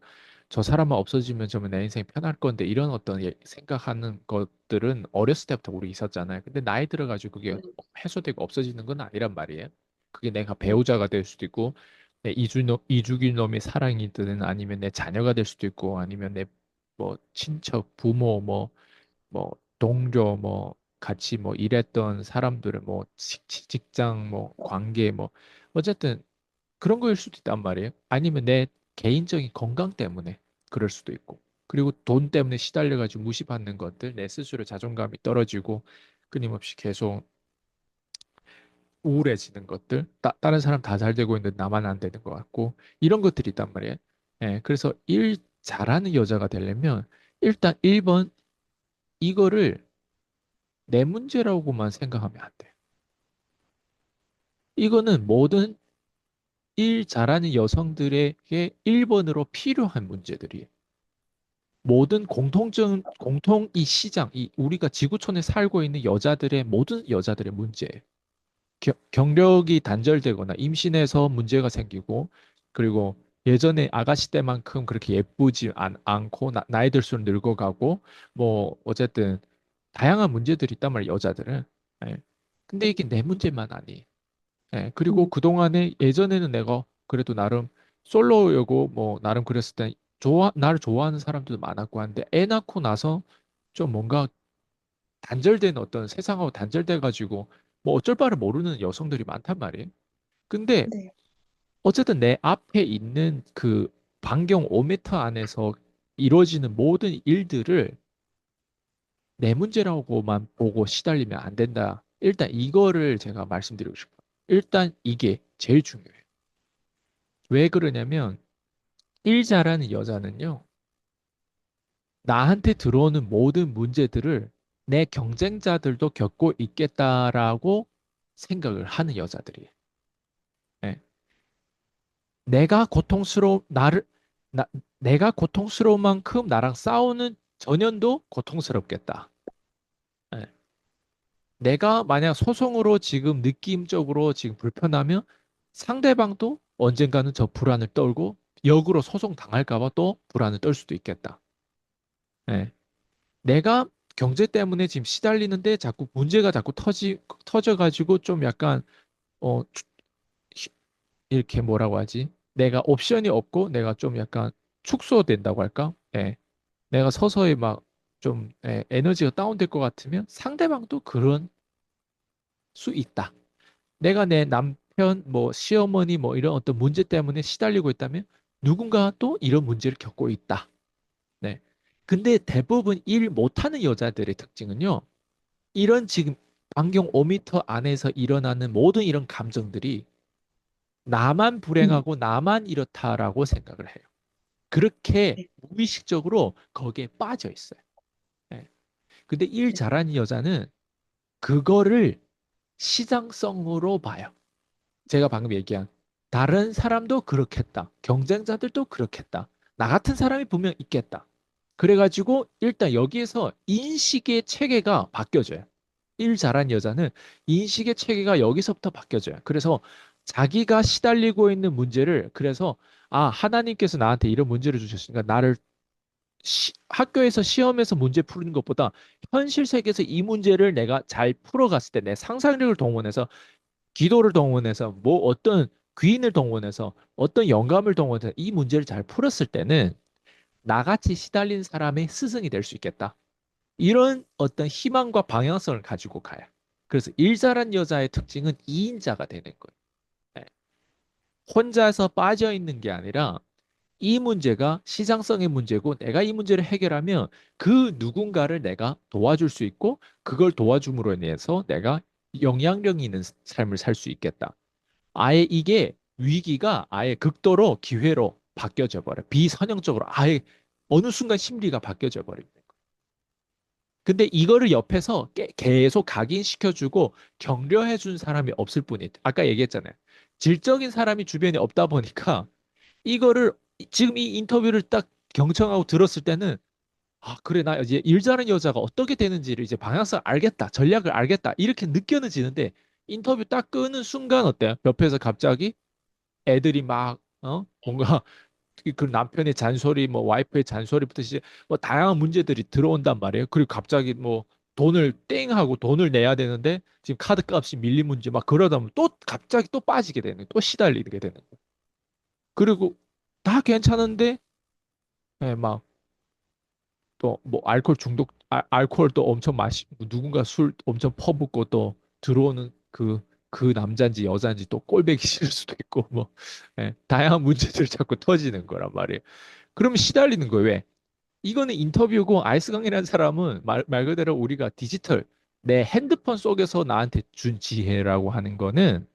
저 사람만 없어지면 저면 내 인생이 편할 건데 이런 어떤 생각하는 것들은 어렸을 때부터 우리 있었잖아요. 근데 나이 들어가지고 그게 네, 해소되고 없어지는 건 아니란 말이에요. 그게 내가 네, 배우자가 될 수도 있고 내 이주긴 놈의 사랑이든 아니면 내 자녀가 될 수도 있고 아니면 내 뭐 친척, 부모 뭐 동료 뭐 같이 뭐 일했던 사람들은 뭐 직장 뭐 관계 뭐 어쨌든 그런 거일 수도 있단 말이에요. 아니면 내 개인적인 건강 때문에 그럴 수도 있고. 그리고 돈 때문에 시달려가지고 무시받는 것들, 내 스스로 자존감이 떨어지고 끊임없이 계속 우울해지는 것들, 다른 사람 다 잘 되고 있는데 나만 안 되는 것 같고 이런 것들이 있단 말이에요. 예, 그래서 일 잘하는 여자가 되려면 일단 1번 이거를 내 문제라고만 생각하면 안 돼. 이거는 모든 일 잘하는 여성들에게 1번으로 필요한 문제들이에요. 모든 공통 이 시장, 이 우리가 지구촌에 살고 있는 여자들의 모든 여자들의 문제예요. 경력이 단절되거나 임신해서 문제가 생기고 그리고 예전에 아가씨 때만큼 그렇게 예쁘지 않고 나이 들수록 늙어가고 뭐 어쨌든 다양한 문제들이 있단 말이에요, 여자들은. 예. 근데 이게 내 문제만 아니. 예. 그리고 음, 그동안에 예전에는 내가 그래도 나름 솔로여고 뭐 나름 그랬을 때 나를 좋아하는 사람들도 많았고 한데 애 낳고 나서 좀 뭔가 단절된 어떤 세상하고 단절돼 가지고 뭐 어쩔 바를 모르는 여성들이 많단 말이에요. 근데 네. 어쨌든 내 앞에 있는 그 반경 5m 안에서 이루어지는 모든 일들을 내 문제라고만 보고 시달리면 안 된다. 일단 이거를 제가 말씀드리고 싶어요. 일단 이게 제일 중요해요. 왜 그러냐면 일 잘하는 여자는요. 나한테 들어오는 모든 문제들을 내 경쟁자들도 겪고 있겠다라고 생각을 하는 여자들이에요. 예. 내가 고통스러워 나를 나, 내가 고통스러운 만큼 나랑 싸우는 전연도 고통스럽겠다. 예. 내가 만약 소송으로 지금 느낌적으로 지금 불편하면 상대방도 언젠가는 저 불안을 떨고 역으로 소송 당할까 봐 또 불안을 떨 수도 있겠다. 예. 내가 경제 때문에 지금 시달리는데 자꾸 문제가 자꾸 터져가지고 좀 약간 어 이렇게 뭐라고 하지? 내가 옵션이 없고 내가 좀 약간 축소된다고 할까? 예. 내가 서서히 막 좀 에너지가 다운될 것 같으면 상대방도 그런 수 있다. 내가 내 남편, 뭐 시어머니 뭐 이런 어떤 문제 때문에 시달리고 있다면 누군가 또 이런 문제를 겪고 있다. 네. 근데 대부분 일 못하는 여자들의 특징은요. 이런 지금 반경 5m 안에서 일어나는 모든 이런 감정들이 나만 음, 불행하고 나만 이렇다라고 생각을 해요. 그렇게 네. 무의식적으로 거기에 빠져 있어요. 예. 근데 일 네. 잘하는 여자는 그거를 시장성으로 봐요. 제가 방금 얘기한 다른 사람도 그렇겠다. 경쟁자들도 그렇겠다. 나 같은 사람이 분명 있겠다. 그래가지고 일단 여기에서 인식의 체계가 바뀌어져요. 일 잘한 여자는 인식의 체계가 여기서부터 바뀌어져요. 그래서 자기가 시달리고 있는 문제를 그래서 아, 하나님께서 나한테 이런 문제를 주셨으니까 나를 학교에서 시험에서 문제 푸는 것보다 현실 세계에서 이 문제를 내가 잘 풀어갔을 때 내 상상력을 동원해서 기도를 동원해서 뭐 어떤 귀인을 동원해서 어떤 영감을 동원해서 이 문제를 잘 풀었을 때는 나같이 시달린 사람의 스승이 될 수 있겠다. 이런 어떤 희망과 방향성을 가지고 가요. 그래서 일 잘한 여자의 특징은 2인자가 되는 거예요. 네. 혼자서 빠져 있는 게 아니라 이 문제가 시장성의 문제고 내가 이 문제를 해결하면 그 누군가를 내가 도와줄 수 있고 그걸 도와줌으로 인해서 내가 영향력 있는 삶을 살 수 있겠다. 아예 이게 위기가 아예 극도로 기회로 바뀌어져 버려. 비선형적으로 아예 어느 순간 심리가 바뀌어져 버리는 거예요. 근데 이거를 옆에서 계속 각인시켜주고 격려해준 사람이 없을 뿐이에요. 아까 얘기했잖아요. 질적인 사람이 주변에 없다 보니까 이거를 지금 이 인터뷰를 딱 경청하고 들었을 때는 아, 그래, 나 이제 일 잘하는 여자가 어떻게 되는지를 이제 방향성을 알겠다, 전략을 알겠다, 이렇게 느껴지는데 인터뷰 딱 끄는 순간 어때요? 옆에서 갑자기 애들이 막, 뭔가 그 남편의 잔소리, 뭐 와이프의 잔소리부터 시작, 뭐 다양한 문제들이 들어온단 말이에요. 그리고 갑자기 뭐 돈을 땡 하고 돈을 내야 되는데 지금 카드 값이 밀린 문제 막 그러다 보면 또 갑자기 또 빠지게 되는, 또 시달리게 되는 거예요. 그리고 다 괜찮은데, 막 또 뭐 알코올 중독, 알코올 또 엄청 마시고 누군가 술 엄청 퍼붓고 또 들어오는 그 남자인지 여자인지 또 꼴보기 싫을 수도 있고 뭐 다양한 문제들이 자꾸 터지는 거란 말이에요. 그러면 시달리는 거예요. 왜? 이거는 인터뷰고 아이스강이라는 사람은 말 그대로 우리가 디지털 내 핸드폰 속에서 나한테 준 지혜라고 하는 거는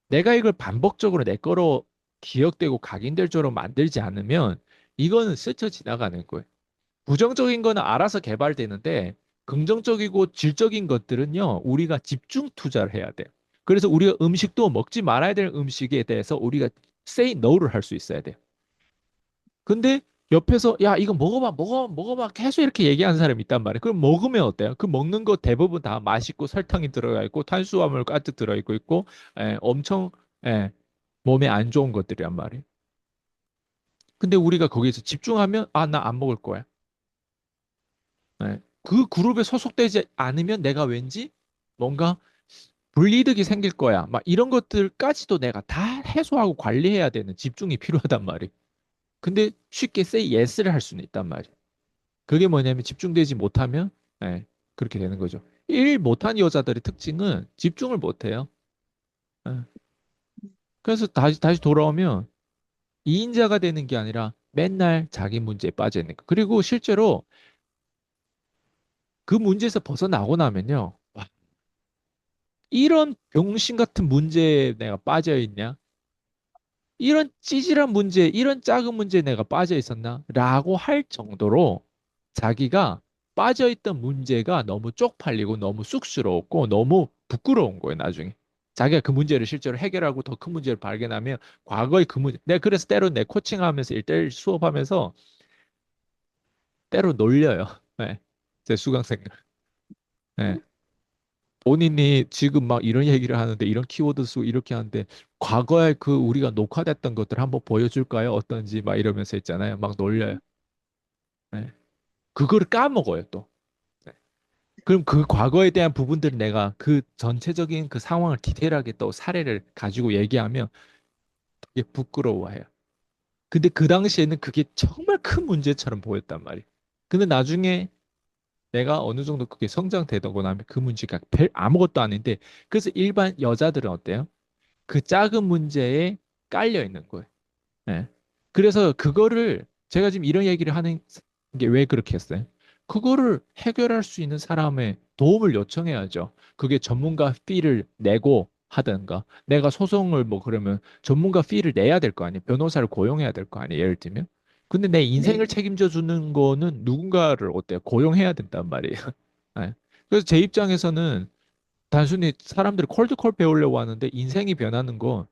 내가 이걸 반복적으로 내 거로 기억되고 각인될 줄로 만들지 않으면 이거는 스쳐 지나가는 거예요. 부정적인 거는 알아서 개발되는데 긍정적이고 질적인 것들은요, 우리가 집중 투자를 해야 돼요. 그래서 우리가 음식도 먹지 말아야 될 음식에 대해서 우리가 say no를 할 수 있어야 돼요. 근데 옆에서 야 이거 먹어봐 먹어봐 계속 이렇게 얘기하는 사람이 있단 말이에요. 그럼 먹으면 어때요? 그 먹는 거 대부분 다 맛있고 설탕이 들어가 있고 탄수화물 가득 들어있고 있고 엄청 예, 몸에 안 좋은 것들이란 말이에요. 근데 우리가 거기에서 집중하면 아 나 안 먹을 거야. 그 그룹에 소속되지 않으면 내가 왠지 뭔가 불이득이 생길 거야. 막 이런 것들까지도 내가 다 해소하고 관리해야 되는 집중이 필요하단 말이에요. 근데 쉽게 say yes를 할 수는 있단 말이에요. 그게 뭐냐면 집중되지 못하면 예, 그렇게 되는 거죠. 일 못한 여자들의 특징은 집중을 못해요. 예. 그래서 다시 돌아오면 이인자가 되는 게 아니라 맨날 자기 문제에 빠져 있는 거. 그리고 실제로 그 문제에서 벗어나고 나면요. 와, 이런 병신 같은 문제에 내가 빠져 있냐? 이런 찌질한 문제, 이런 작은 문제에 내가 빠져 있었나? 라고 할 정도로 자기가 빠져있던 문제가 너무 쪽팔리고 너무 쑥스러웠고 너무 부끄러운 거예요, 나중에. 자기가 그 문제를 실제로 해결하고 더 큰 문제를 발견하면 과거의 그 문제, 내가 그래서 때로 내 코칭하면서 일대일 수업하면서 때로 놀려요. 네, 제 수강생들. 네. 본인이 지금 막 이런 얘기를 하는데 이런 키워드 쓰고 이렇게 하는데 과거에 그 우리가 녹화됐던 것들 한번 보여줄까요? 어떤지 막 이러면서 있잖아요. 막 놀려요. 네. 그거를 까먹어요 또. 네. 그럼 그 과거에 대한 부분들을 내가 그 전체적인 그 상황을 디테일하게 또 사례를 가지고 얘기하면 되게 부끄러워해요. 근데 그 당시에는 그게 정말 큰 문제처럼 보였단 말이에요. 근데 나중에 내가 어느 정도 그게 성장되고 나면 그 문제가 별 아무것도 아닌데 그래서 일반 여자들은 어때요? 그 작은 문제에 깔려 있는 거예요. 예. 그래서 그거를 제가 지금 이런 얘기를 하는 게 왜 그렇게 했어요? 그거를 해결할 수 있는 사람의 도움을 요청해야죠. 그게 전문가 피를 내고 하든가 내가 소송을 뭐 그러면 전문가 피를 내야 될 거 아니에요. 변호사를 고용해야 될 거 아니에요. 예를 들면. 근데 내 인생을 네. 책임져 주는 거는 누군가를 어때요? 고용해야 된단 말이에요. 예. 그래서 제 입장에서는 단순히 사람들이 콜드콜 배우려고 하는데 인생이 변하는 거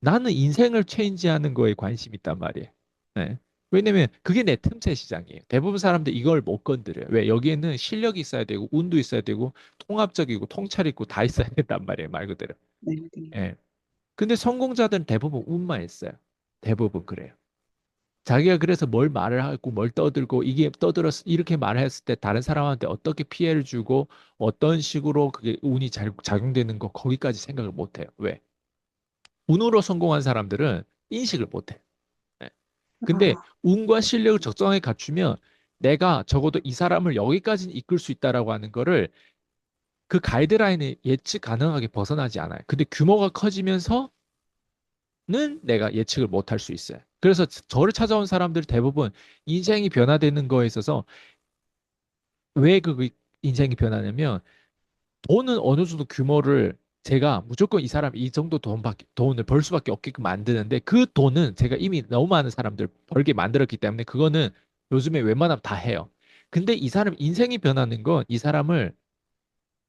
나는 인생을 체인지하는 거에 관심 있단 말이에요. 네. 왜냐면 그게 내 틈새 시장이에요. 대부분 사람들 이걸 못 건드려요. 왜? 여기에는 실력이 있어야 되고 운도 있어야 되고 통합적이고 통찰 있고 다 있어야 된단 말이에요. 말 그대로. 네, 네. 예. 근데 성공자들은 대부분 운만 있어요. 대부분 그래요. 자기가 그래서 뭘 말을 하고 뭘 떠들고 이게 떠들었 이렇게 말을 했을 때 다른 사람한테 어떻게 피해를 주고 어떤 식으로 그게 운이 잘 작용되는 거 거기까지 생각을 못 해요. 왜? 운으로 성공한 사람들은 인식을 못 해. 네. 근데 아, 운과 실력을 적정하게 갖추면 내가 적어도 이 사람을 여기까지는 이끌 수 있다라고 하는 거를 그 가이드라인에 예측 가능하게 벗어나지 않아요. 근데 규모가 커지면서는 내가 예측을 못 할 수 있어요. 그래서 저를 찾아온 사람들 대부분 인생이 변화되는 거에 있어서 왜 그 인생이 변하냐면 돈은 어느 정도 규모를 제가 무조건 이 사람 이 정도 돈을 벌 수밖에 없게끔 만드는데 그 돈은 제가 이미 너무 많은 사람들 벌게 만들었기 때문에 그거는 요즘에 웬만하면 다 해요. 근데 이 사람 인생이 변하는 건 이 사람을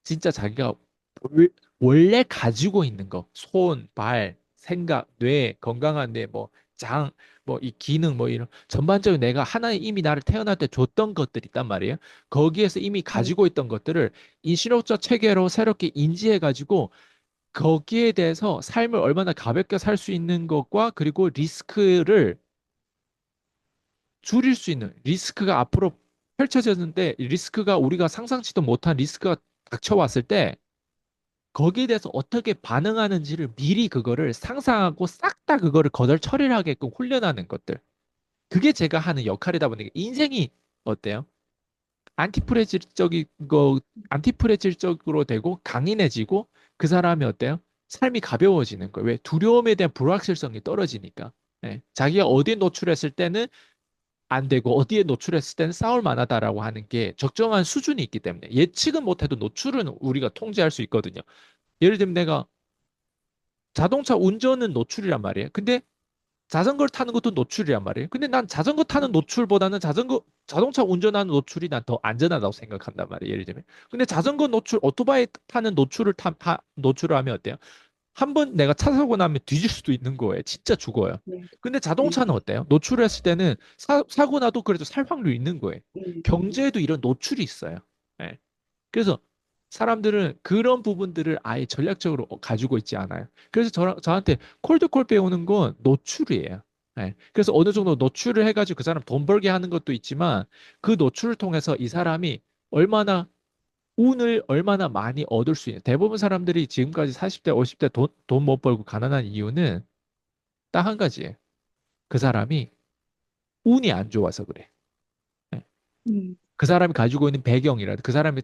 진짜 자기가 월- 원래 가지고 있는 거, 손, 발, 생각, 뇌, 건강한 뇌, 뭐, 장, 뭐, 이 기능, 뭐, 이런, 전반적으로 내가 하나의 이미 나를 태어날 때 줬던 것들이 있단 말이에요. 거기에서 이미 네. 가지고 있던 것들을 인신학적 체계로 새롭게 인지해가지고 거기에 대해서 삶을 얼마나 가볍게 살 수 있는 것과 그리고 리스크를 줄일 수 있는 리스크가 앞으로 펼쳐졌는데 리스크가 우리가 상상치도 못한 리스크가 닥쳐왔을 때 거기에 대해서 어떻게 반응하는지를 미리 그거를 상상하고 싹 다 그거를 거절 처리를 하게끔 훈련하는 것들. 그게 제가 하는 역할이다 보니까 인생이 어때요? 안티프레질적인 거, 안티프레질적으로 되고 강인해지고 그 사람이 어때요? 삶이 가벼워지는 거예요. 왜? 두려움에 대한 불확실성이 떨어지니까. 예. 자기가 어디에 노출했을 때는 안 되고 어디에 노출했을 때는 싸울 만하다라고 하는 게 적정한 수준이 있기 때문에 예측은 못해도 노출은 우리가 통제할 수 있거든요. 예를 들면 내가 자동차 운전은 노출이란 말이에요. 근데 자전거를 타는 것도 노출이란 말이에요. 근데 난 자전거 타는 노출보다는 자동차 운전하는 노출이 난 더 안전하다고 생각한단 말이에요. 예를 들면. 근데 자전거 노출, 오토바이 타는 노출을 노출을 하면 어때요? 한 번 내가 차 사고 나면 뒤질 수도 있는 거예요. 진짜 죽어요. 네, 근데 네, 자동차는 어때요? 노출했을 때는 사고 나도 그래도 살 확률이 있는 거예요. 네, 경제에도 이런 노출이 있어요. 예. 그래서 사람들은 그런 부분들을 아예 전략적으로 가지고 있지 않아요. 그래서 저한테 콜드콜 배우는 건 노출이에요. 예. 그래서 어느 정도 노출을 해가지고 그 사람 돈 벌게 하는 것도 있지만 그 노출을 통해서 이 사람이 얼마나 운을 얼마나 많이 얻을 수 있는 대부분 사람들이 지금까지 40대, 50대 돈 못 벌고 가난한 이유는 딱 한 가지예요. 그 사람이 운이 안 좋아서 그래. 예. 음, 그 사람이 가지고 있는 배경이라도 그 사람이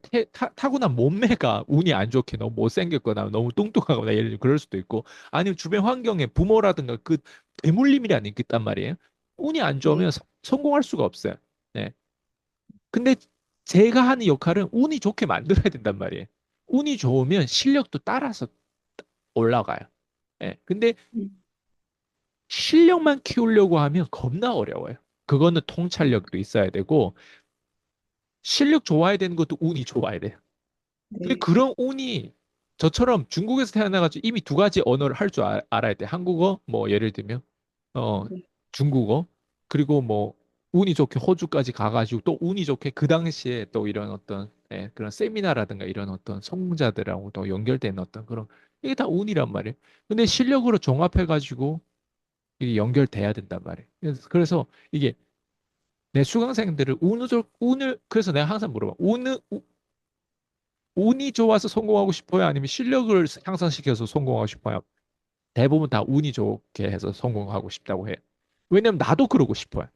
타고난 몸매가 운이 안 좋게 너무 못생겼거나 너무 뚱뚱하거나 예를 들면 그럴 수도 있고 아니면 주변 환경에 부모라든가 그 대물림이라는 게 있단 말이에요. 운이 안 네, 좋으면 성공할 수가 없어요. 네. 근데 제가 하는 역할은 운이 좋게 만들어야 된단 말이에요. 운이 좋으면 실력도 따라서 올라가요. 예. 근데 음, 실력만 키우려고 하면 겁나 어려워요. 그거는 음, 통찰력도 있어야 되고 실력 좋아야 되는 것도 운이 좋아야 돼요. 근데 네, 그런 운이 저처럼 중국에서 태어나가지고 이미 두 가지 언어를 할 줄 알아야 돼. 한국어, 뭐 예를 들면 어 네, 중국어, 그리고 뭐 운이 좋게 호주까지 가가지고 또 운이 좋게 그 당시에 또 이런 어떤 그런 세미나라든가 이런 어떤 성공자들하고 또 연결된 어떤 그런 이게 다 운이란 말이에요. 근데 실력으로 종합해가지고 이게 연결돼야 된단 말이에요. 그래서 이게 내 수강생들을 운을 그래서 내가 항상 물어봐. 운이 좋아서 성공하고 싶어요? 아니면 실력을 향상시켜서 성공하고 싶어요? 대부분 다 운이 좋게 해서 성공하고 싶다고 해요. 왜냐면 나도 그러고 싶어요.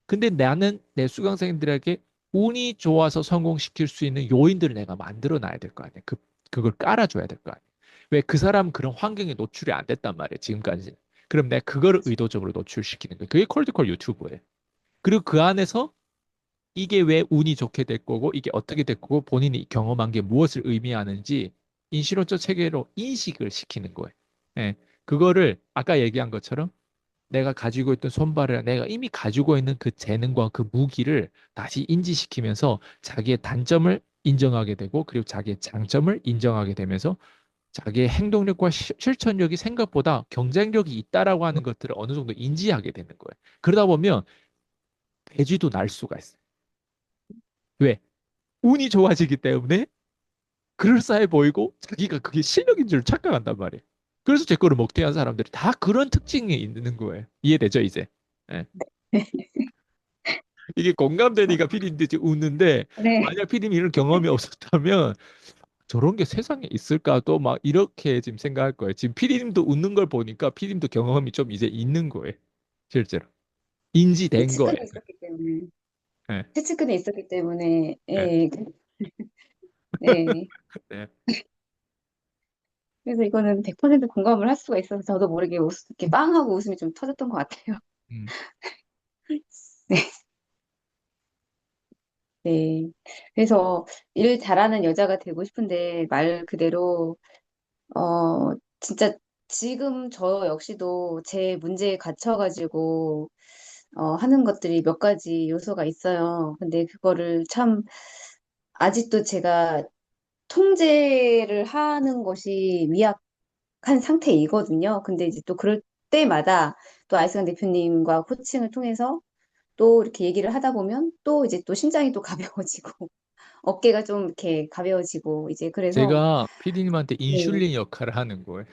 근데 나는 내 수강생들에게 운이 좋아서 성공시킬 수 있는 요인들을 내가 만들어 놔야 될 거 아니야. 그걸 깔아줘야 될 거 아니야. 왜 그 사람 그런 환경에 노출이 안 됐단 말이야, 지금까지. 그럼 내가 그거를 의도적으로 노출시키는 거야. 그게 콜드콜 유튜브예요. 그리고 그 안에서 이게 왜 운이 좋게 될 거고 이게 어떻게 될 거고 본인이 경험한 게 무엇을 의미하는지 인식론적 체계로 인식을 시키는 거예요. 예. 그거를 아까 얘기한 것처럼 내가 가지고 있던 손발을 내가 이미 가지고 있는 그 재능과 그 무기를 다시 인지시키면서 자기의 단점을 인정하게 되고 그리고 자기의 장점을 인정하게 되면서 자기의 행동력과 실천력이 생각보다 경쟁력이 있다라고 하는 것들을 어느 정도 인지하게 되는 거예요. 그러다 보면 배지도 날 수가 있어요. 왜? 운이 좋아지기 때문에 그럴싸해 보이고 자기가 그게 실력인 줄 착각한단 말이에요. 그래서 제 거를 먹튀한 사람들이 다 그런 특징이 있는 거예요. 이해되죠, 이제? 예. 이게 공감되니까 피디님도 지금 웃는데 네. 만약 피디님 이런 경험이 없었다면 저런 게 세상에 있을까도 막 이렇게 지금 생각할 거예요. 지금 피디님도 웃는 걸 보니까 피디님도 경험이 좀 이제 있는 거예요. 실제로. 인지된 거예요. 최측근에 있었기 때문에, 예. 최측근에 있었기 때문에, 예. 예, 네. 네. 그래서 이거는 100% 공감을 할 수가 있어서 저도 모르게 이렇게 빵 하고 웃음이 좀 터졌던 것 같아요. 음. 네, 네. 그래서 일 잘하는 여자가 되고 싶은데 말 그대로 진짜 지금 저 역시도 제 문제에 갇혀가지고 하는 것들이 몇 가지 요소가 있어요. 근데 그거를 참 아직도 제가 통제를 하는 것이 미약한 상태이거든요. 근데 이제 또 그럴 때마다 또 아이스간 대표님과 코칭을 통해서 또 이렇게 얘기를 하다 보면 또 이제 또 심장이 또 가벼워지고 어깨가 좀 이렇게 가벼워지고 이제 그래서 제가 피디님한테 네, 인슐린 역할을 하는 거예요.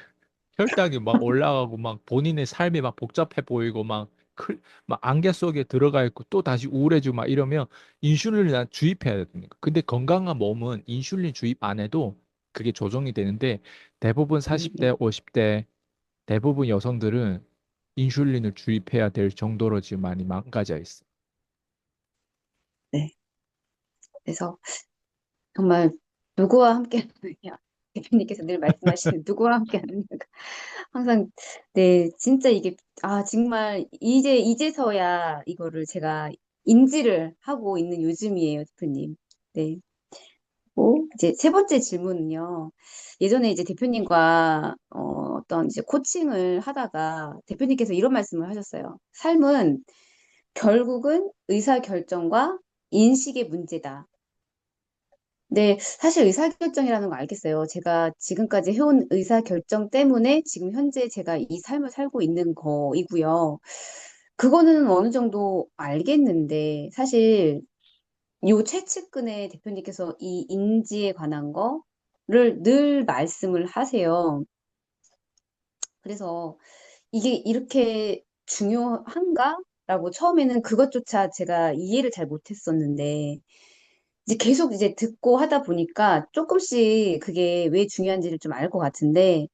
혈당이 막 올라가고 막 본인의 삶이 막 복잡해 보이고 막 안개 속에 들어가 있고 또 다시 우울해지고 막 이러면 인슐린을 난 주입해야 됩니다. 근데 건강한 몸은 인슐린 주입 안 해도 그게 조정이 되는데 대부분 네, 40대, 50대 대부분 여성들은 인슐린을 주입해야 될 정도로 지금 많이 망가져 있어. 네. 그래서 정말 누구와 함께 하느냐 대표님께서 늘 말씀하시는 누구와 함께 하느냐가 항상 네 진짜 이게 정말 이제서야 이거를 제가 인지를 하고 있는 요즘이에요 대표님. 네. 이제 세 번째 질문은요. 예전에 이제 대표님과 어떤 이제 코칭을 하다가 대표님께서 이런 말씀을 하셨어요. 삶은 결국은 의사결정과 인식의 문제다. 네, 사실 의사결정이라는 거 알겠어요. 제가 지금까지 해온 의사결정 때문에 지금 현재 제가 이 삶을 살고 있는 거이고요. 그거는 어느 정도 알겠는데, 사실 요 최측근의 대표님께서 이 인지에 관한 거를 늘 말씀을 하세요. 그래서 이게 이렇게 중요한가? 라고 처음에는 그것조차 제가 이해를 잘 못했었는데, 이제 계속 이제 듣고 하다 보니까 조금씩 그게 왜 중요한지를 좀 알 것 같은데,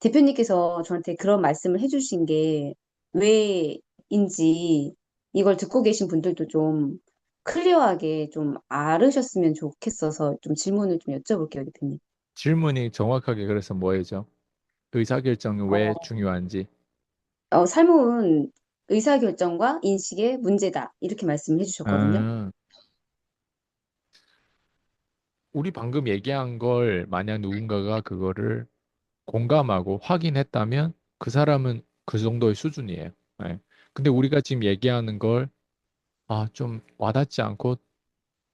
대표님께서 저한테 그런 말씀을 해주신 게 왜인지 이걸 듣고 계신 분들도 좀 클리어하게 좀 알으셨으면 좋겠어서 좀 질문을 좀 여쭤볼게요, 대표님. 질문이 정확하게 그래서 뭐예요? 의사결정이 왜 어, 중요한지. 삶은 의사결정과 인식의 문제다. 이렇게 말씀을 해주셨거든요. 음, 우리 방금 얘기한 걸 만약 누군가가 그거를 공감하고 확인했다면 그 사람은 그 정도의 수준이에요. 예. 근데 우리가 지금 얘기하는 걸 좀 와닿지 않고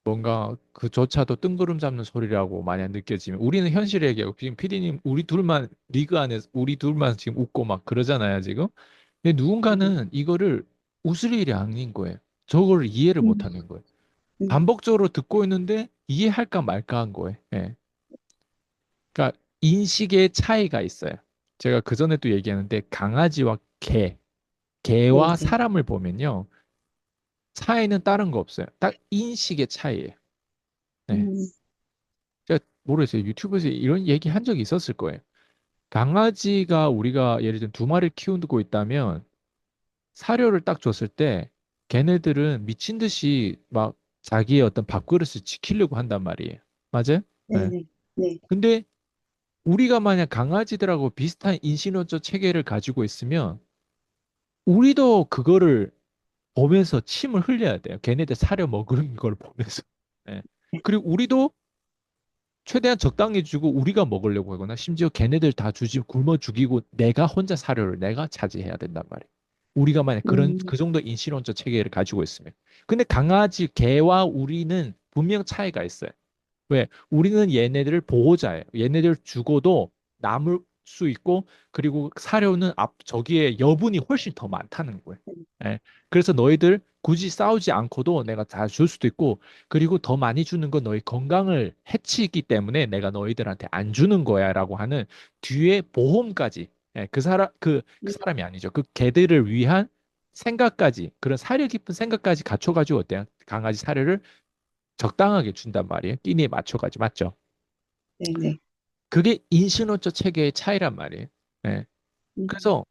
뭔가 그조차도 뜬구름 잡는 소리라고 만약 느껴지면 우리는 현실을 얘기하고 지금 피디님 우리 둘만 리그 안에서 우리 둘만 지금 웃고 막 그러잖아요, 지금. 근데 네. 누군가는 이거를 웃을 일이 아닌 거예요. 저거를 이해를 못 음, 하는 거예요. 음, 반복적으로 듣고 있는데 이해할까 말까 한 거예요. 예. 그러니까 인식의 차이가 있어요. 제가 그 전에도 얘기했는데 강아지와 개와 네네. 사람을 보면요. 차이는 다른 거 없어요. 딱 인식의 차이예요. 네. 음, 제가 모르겠어요. 유튜브에서 이런 얘기 한 적이 있었을 거예요. 강아지가 우리가 예를 들면 두 마리를 키우고 있다면 사료를 딱 줬을 때 걔네들은 미친 듯이 막 자기의 어떤 밥그릇을 지키려고 한단 말이에요. 맞아요? 네. 네네. 네. 근데 우리가 만약 강아지들하고 비슷한 인신어적 체계를 가지고 있으면 우리도 그거를 보면서 침을 흘려야 돼요. 걔네들 사려 먹는 걸 보면서. 예. 그리고 우리도 최대한 적당히 주고 우리가 먹으려고 하거나 심지어 걔네들 다 주지 굶어 죽이고 내가 혼자 사료를 내가 차지해야 된단 말이에요. 우리가 만약 그런 음, 그 정도 인신론적 체계를 가지고 있으면. 근데 강아지, 개와 우리는 분명 차이가 있어요. 왜? 우리는 얘네들을 보호자예요. 얘네들 죽어도 남을 수 있고, 그리고 사료는 저기에 여분이 훨씬 더 많다는 거예요. 예. 그래서 너희들 굳이 싸우지 않고도 내가 다 줄 수도 있고, 그리고 더 많이 주는 건 너희 건강을 해치기 때문에 내가 너희들한테 안 주는 거야라고 하는 뒤에 보험까지, 그 사람이 아니죠. 그 개들을 위한 생각까지, 그런 사려 깊은 생각까지 갖춰가지고 어때요? 강아지 사료를 적당하게 준단 말이에요. 끼니에 맞춰가지고 맞죠? 네네. 그게 인신어적 체계의 차이란 말이에요. 예. 음, 그래서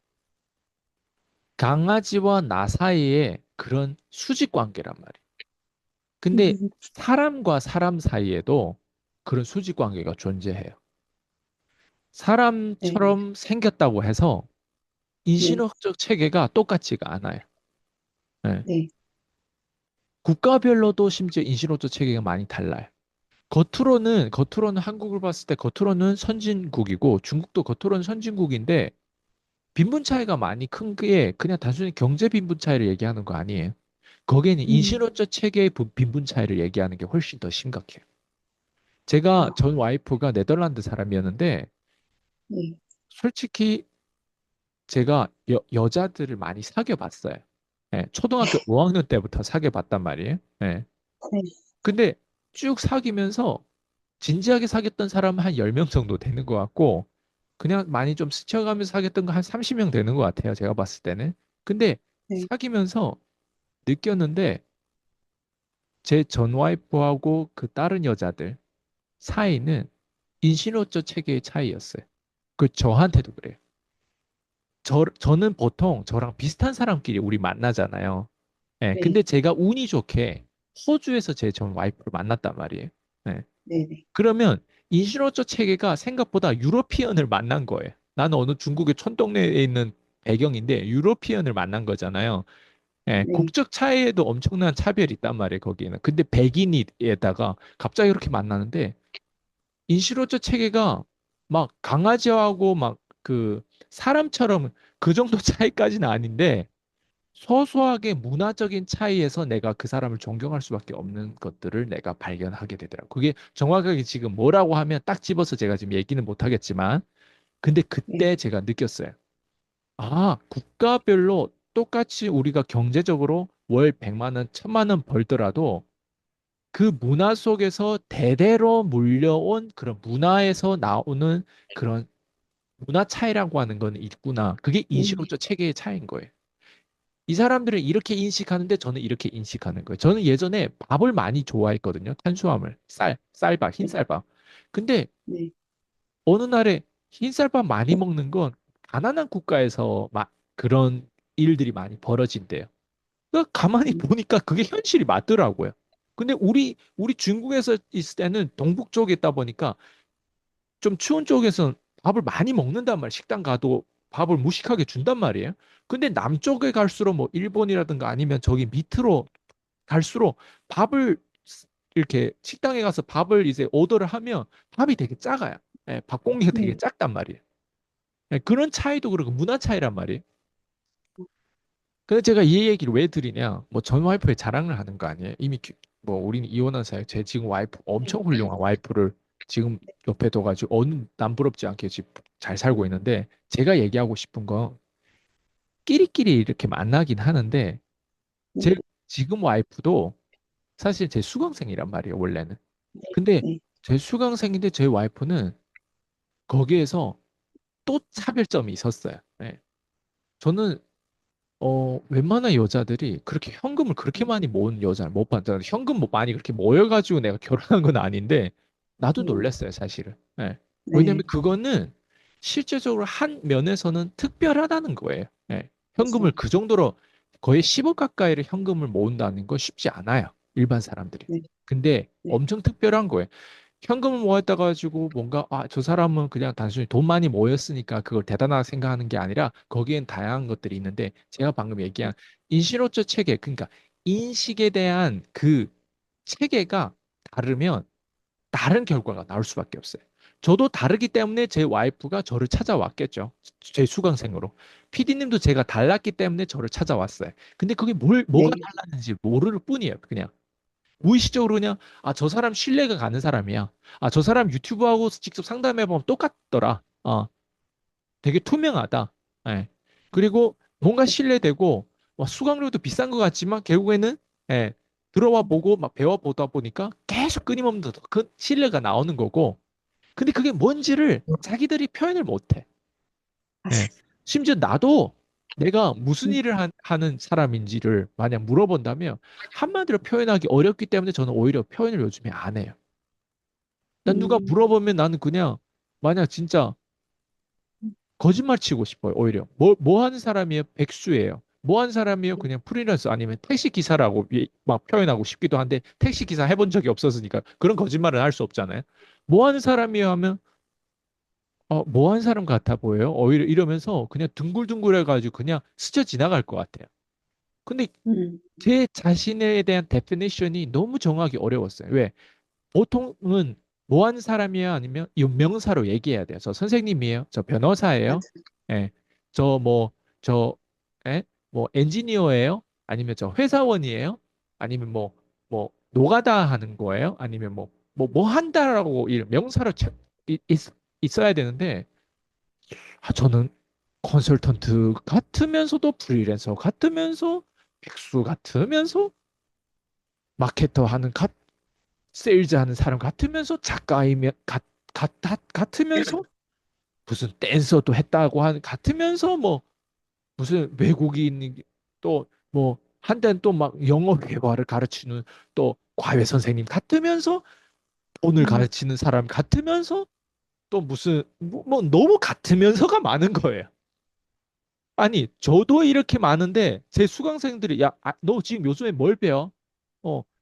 강아지와 나 사이에 그런 수직 관계란 말이에요. 근데 음, 사람과 사람 사이에도 그런 수직 관계가 존재해요. 네, 사람처럼 생겼다고 해서 네, 인신어적 체계가 똑같지가 않아요. 예. 네, 국가별로도 심지어 인신어적 체계가 많이 달라요. 겉으로는 한국을 봤을 때 겉으로는 선진국이고 중국도 겉으로는 선진국인데 빈분 차이가 많이 큰 게 그냥 단순히 경제 빈분 차이를 얘기하는 거 아니에요. 거기에는 음, 인신어적 체계의 빈분 차이를 얘기하는 게 훨씬 더 심각해요. 제가 아, 전 와이프가 네덜란드 사람이었는데 네, 솔직히 제가 여자들을 많이 사귀어 봤어요. 예, 초등학교 5학년 때부터 사귀어 봤단 말이에요. 예. 네, 근데 쭉 사귀면서 진지하게 사귀었던 사람은 한 10명 정도 되는 것 같고 그냥 많이 좀 스쳐가면서 사귀었던 거 한 30명 되는 것 같아요. 제가 봤을 때는. 근데 네, 사귀면서 느꼈는데 제 전 와이프하고 그 다른 여자들 사이는 인신어적 체계의 차이였어요. 그 저한테도 그래요. 저는 보통 저랑 비슷한 사람끼리 우리 만나잖아요. 예, 네, 근데 제가 운이 좋게 호주에서 제 전 와이프를 만났단 말이에요. 예. 네, 네, 그러면 인신어적 체계가 생각보다 유러피언을 만난 거예요. 나는 어느 중국의 촌동네에 있는 배경인데 유러피언을 만난 거잖아요. 예, 네, 국적 차이에도 엄청난 차별이 있단 말이에요, 거기는. 근데 백인이에다가 갑자기 이렇게 만나는데 인신어적 체계가 막 강아지하고 막 그 사람처럼 그 정도 차이까지는 아닌데 소소하게 문화적인 차이에서 내가 그 사람을 존경할 수밖에 없는 것들을 내가 발견하게 되더라고요. 그게 정확하게 지금 뭐라고 하면 딱 집어서 제가 지금 얘기는 못 하겠지만, 근데 네, 그때 제가 느꼈어요. 아, 국가별로 똑같이 우리가 경제적으로 월 100만 원, 1000만 원 벌더라도 그 문화 속에서 대대로 물려온 그런 문화에서 나오는 그런 문화 차이라고 하는 건 있구나. 그게 네, 인식론적 체계의 차이인 거예요. 이 사람들은 이렇게 인식하는데 저는 이렇게 인식하는 거예요. 저는 예전에 밥을 많이 좋아했거든요. 탄수화물, 쌀밥, 네, 흰쌀밥. 근데 네, 어느 날에 흰쌀밥 많이 먹는 건 가난한 국가에서 그런 일들이 많이 벌어진대요. 그러니까 가만히 음, 보니까 그게 현실이 맞더라고요. 근데 우리 중국에서 있을 때는 동북 쪽에 있다 보니까 좀 추운 쪽에서는 밥을 많이 먹는단 말이에요. 식당 가도 밥을 무식하게 준단 말이에요. 근데 남쪽에 갈수록 뭐 일본이라든가 아니면 저기 밑으로 갈수록 밥을 이렇게 식당에 가서 밥을 이제 오더를 하면 밥이 되게 작아요. 예, 밥 공기가 되게 네, 작단 말이에요. 예, 그런 차이도 그렇고 문화 차이란 말이에요. 근데 제가 이 얘기를 왜 드리냐? 뭐 전 와이프의 자랑을 하는 거 아니에요? 이미 뭐 우리는 이혼한 사이. 제 지금 와이프 엄청 훌륭한 와이프를 지금 옆에 둬가지고 어느 남부럽지 않게 지금 잘 살고 있는데 제가 얘기하고 싶은 건 끼리끼리 이렇게 만나긴 하는데 제 네, 지금 와이프도 사실 제 수강생이란 말이에요, 원래는. 네, 근데 네, 제 수강생인데 제 와이프는 거기에서 또 차별점이 있었어요. 네. 저는 웬만한 여자들이 그렇게 현금을 그렇게 많이 모은 여자를 못 봤잖아요. 현금 뭐 많이 그렇게 모여가지고 내가 결혼한 건 아닌데, 나도 네, 놀랐어요, 사실은. 예. 왜냐면 네, 그거는 실제적으로 한 면에서는 특별하다는 거예요. 예. 현금을 그렇죠. 그 정도로 거의 10억 가까이를 현금을 모은다는 건 쉽지 않아요. 일반 사람들이. 네, 근데 네, 엄청 특별한 거예요. 현금을 모았다 가지고 뭔가 저 사람은 그냥 단순히 돈 많이 모였으니까 그걸 대단하게 생각하는 게 아니라 거기엔 다양한 것들이 있는데 제가 방금 얘기한 인신어적 체계 그러니까 인식에 대한 그 체계가 다르면 다른 결과가 나올 수밖에 없어요. 저도 다르기 때문에 제 와이프가 저를 찾아왔겠죠. 제 수강생으로. PD님도 제가 달랐기 때문에 저를 찾아왔어요. 근데 그게 뭐가 네, 달랐는지 모를 뿐이에요. 그냥. 무의식적으로 그냥 저 사람 신뢰가 가는 사람이야. 저 사람 유튜브하고 직접 상담해 보면 똑같더라. 되게 투명하다. 예. 그리고 뭔가 신뢰되고 수강료도 비싼 것 같지만 결국에는 예, 들어와 보고 막 배워 보다 보니까 계속 끊임없는 그 신뢰가 나오는 거고. 근데 그게 뭔지를 자기들이 표현을 못 해. 아, 예. 심지어 나도 내가 무슨 음, 일을 하는 사람인지를 만약 물어본다면 한마디로 표현하기 어렵기 때문에 저는 오히려 표현을 요즘에 안 해요. 난 누가 음, 물어보면 나는 그냥 만약 진짜 거짓말 치고 싶어요. 오히려 뭐 하는 사람이에요? 백수예요. 뭐 하는 사람이에요? 그냥 프리랜서 아니면 택시 기사라고 막 표현하고 싶기도 한데 택시 기사 해본 적이 없었으니까 그런 거짓말은 할 수 없잖아요. 뭐 하는 사람이에요? 하면 뭐 하는 사람 같아 보여요? 오히려 이러면서 그냥 둥글둥글해가지고 그냥 스쳐 지나갈 것 같아요. 근데 음, 제 자신에 대한 데피니션이 너무 정하기 어려웠어요. 왜? 보통은 뭐 하는 사람이야? 아니면 이 명사로 얘기해야 돼요. 저 선생님이에요. 저 변호사예요. 맞아. 예. 저 뭐, 저, 예? 뭐 엔지니어예요? 아니면 저 회사원이에요? 아니면 노가다 하는 거예요? 아니면 뭐 한다라고 이 명사를 있어야 되는데, 저는 컨설턴트 같으면서도 프리랜서 같으면서 백수 같으면서 마케터 하는 세일즈 하는 사람 같으면서 작가이면 같으면서 무슨 댄서도 했다고 하는 같으면서 무슨 외국인 또 한때는 또 막 영어 회화를 가르치는 또 과외 선생님 같으면서 돈을 음, 가르치는 사람 같으면서 또 무슨 너무 같으면서가 많은 거예요. 아니 저도 이렇게 많은데 제 수강생들이 너 지금 요즘에 뭘 배워?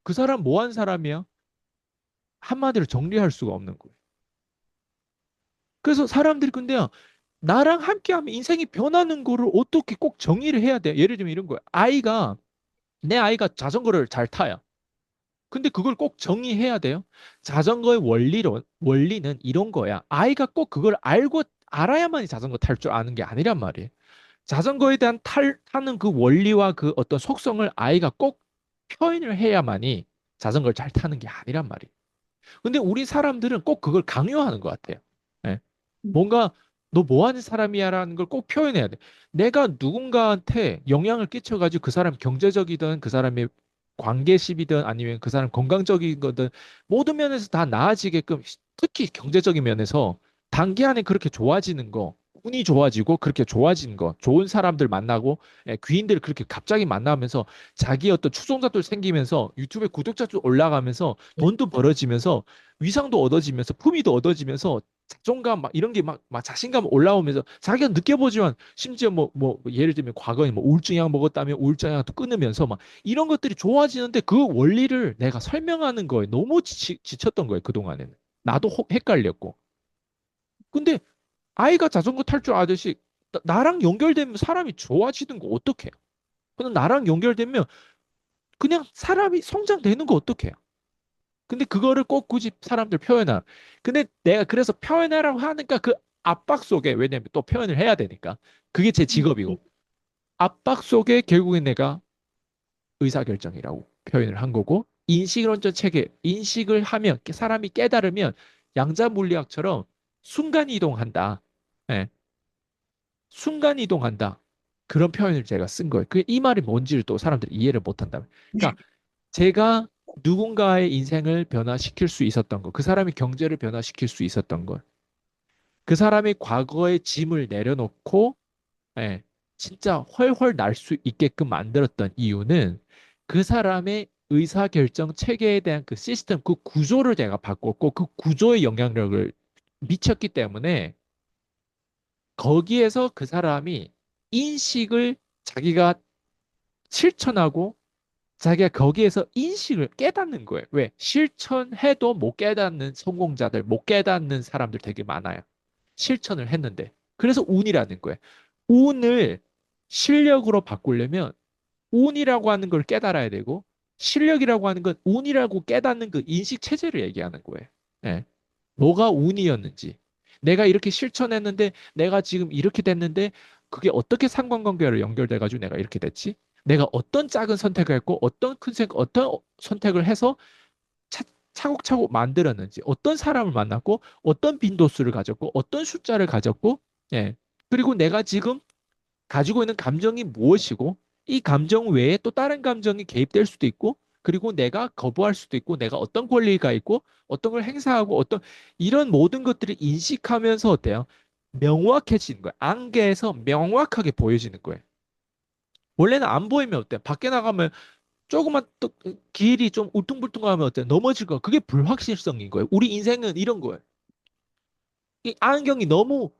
그 사람 뭐 한 사람이야? 한마디로 정리할 수가 없는 거예요. 그래서 사람들이 근데요, 나랑 함께하면 인생이 변하는 거를 어떻게 꼭 정의를 해야 돼? 예를 들면 이런 거야. 내 아이가 자전거를 잘 타요. 근데 그걸 꼭 정의해야 돼요. 자전거의 원리는 이런 거야. 아이가 꼭 그걸 알아야만이 자전거 탈 줄 아는 게 아니란 말이에요. 자전거에 대한 타는 그 원리와 그 어떤 속성을 아이가 꼭 표현을 해야만이 자전거를 잘 타는 게 아니란 말이에요. 근데 우리 사람들은 꼭 그걸 강요하는 것 같아요. 예. 뭔가 너 뭐 하는 사람이야라는 걸 꼭 표현해야 돼. 내가 누군가한테 영향을 끼쳐가지고 그 사람 경제적이든 그 사람의 관계십이든 아니면 그 사람 건강적인 거든 모든 면에서 다 나아지게끔 특히 경제적인 면에서 단기간에 그렇게 좋아지는 거 운이 좋아지고 그렇게 좋아지는 거 좋은 사람들 만나고 귀인들 그렇게 갑자기 만나면서 자기 어떤 추종자들 생기면서 유튜브에 구독자들 올라가면서 돈도 벌어지면서 위상도 얻어지면서 품위도 얻어지면서 자존감 막 이런 게 막 자신감 올라오면서 자기가 느껴보지만 심지어 뭐 예를 들면 과거에 뭐 우울증약 먹었다면 우울증약도 끊으면서 막 이런 것들이 좋아지는데 그 원리를 내가 설명하는 거에 너무 지쳤던 거예요, 그동안에는. 나도 헷갈렸고. 근데 아이가 자전거 탈 줄 아듯이 나랑 연결되면 사람이 좋아지는 거 어떡해요? 그럼 나랑 연결되면 그냥 사람이 성장되는 거 어떡해요? 근데 그거를 꼭 굳이 사람들 표현하. 근데 내가 그래서 표현하라고 하니까 그 압박 속에 왜냐면 또 표현을 해야 되니까 그게 제 직업이고 압박 속에 결국엔 내가 의사결정이라고 표현을 한 거고 인식론적 체계 인식을 하면 사람이 깨달으면 양자 물리학처럼 순간 이동한다. 예, 순간 이동한다. 그런 표현을 제가 쓴 거예요. 그 이 말이 뭔지를 또 사람들이 이해를 못 한다. 그러니까 제가 누군가의 인생을 변화시킬 수 있었던 것, 그 사람의 경제를 변화시킬 수 있었던 것, 그 사람의 과거의 짐을 내려놓고, 예, 진짜 훨훨 날 수 있게끔 만들었던 이유는 그 사람의 의사결정 체계에 대한 그 시스템, 그 구조를 제가 바꿨고, 그 구조의 영향력을 미쳤기 때문에 거기에서 그 사람이 인식을 자기가 실천하고 자기가 거기에서 인식을 깨닫는 거예요. 왜? 실천해도 못 깨닫는 성공자들, 못 깨닫는 사람들 되게 많아요. 실천을 했는데. 그래서 운이라는 거예요. 운을 실력으로 바꾸려면 운이라고 하는 걸 깨달아야 되고, 실력이라고 하는 건 운이라고 깨닫는 그 인식 체제를 얘기하는 거예요. 예. 뭐가 운이었는지. 내가 이렇게 실천했는데, 내가 지금 이렇게 됐는데, 그게 어떻게 상관관계로 연결돼가지고 내가 이렇게 됐지? 내가 어떤 작은 선택을 했고, 어떤 선택을 해서 차, 차곡차곡 만들었는지, 어떤 사람을 만났고, 어떤 빈도수를 가졌고, 어떤 숫자를 가졌고, 예. 그리고 내가 지금 가지고 있는 감정이 무엇이고 이 감정 외에 또 다른 감정이 개입될 수도 있고 그리고 내가 거부할 수도 있고 내가 어떤 권리가 있고 어떤 걸 행사하고 어떤 이런 모든 것들을 인식하면서 어때요? 명확해지는 거예요. 안개에서 명확하게 보여지는 거예요. 원래는 안 보이면 어때요? 밖에 나가면 조금만 또 길이 좀 울퉁불퉁하면 어때요? 넘어질 거. 그게 불확실성인 거예요. 우리 인생은 이런 거예요. 이 안경이 너무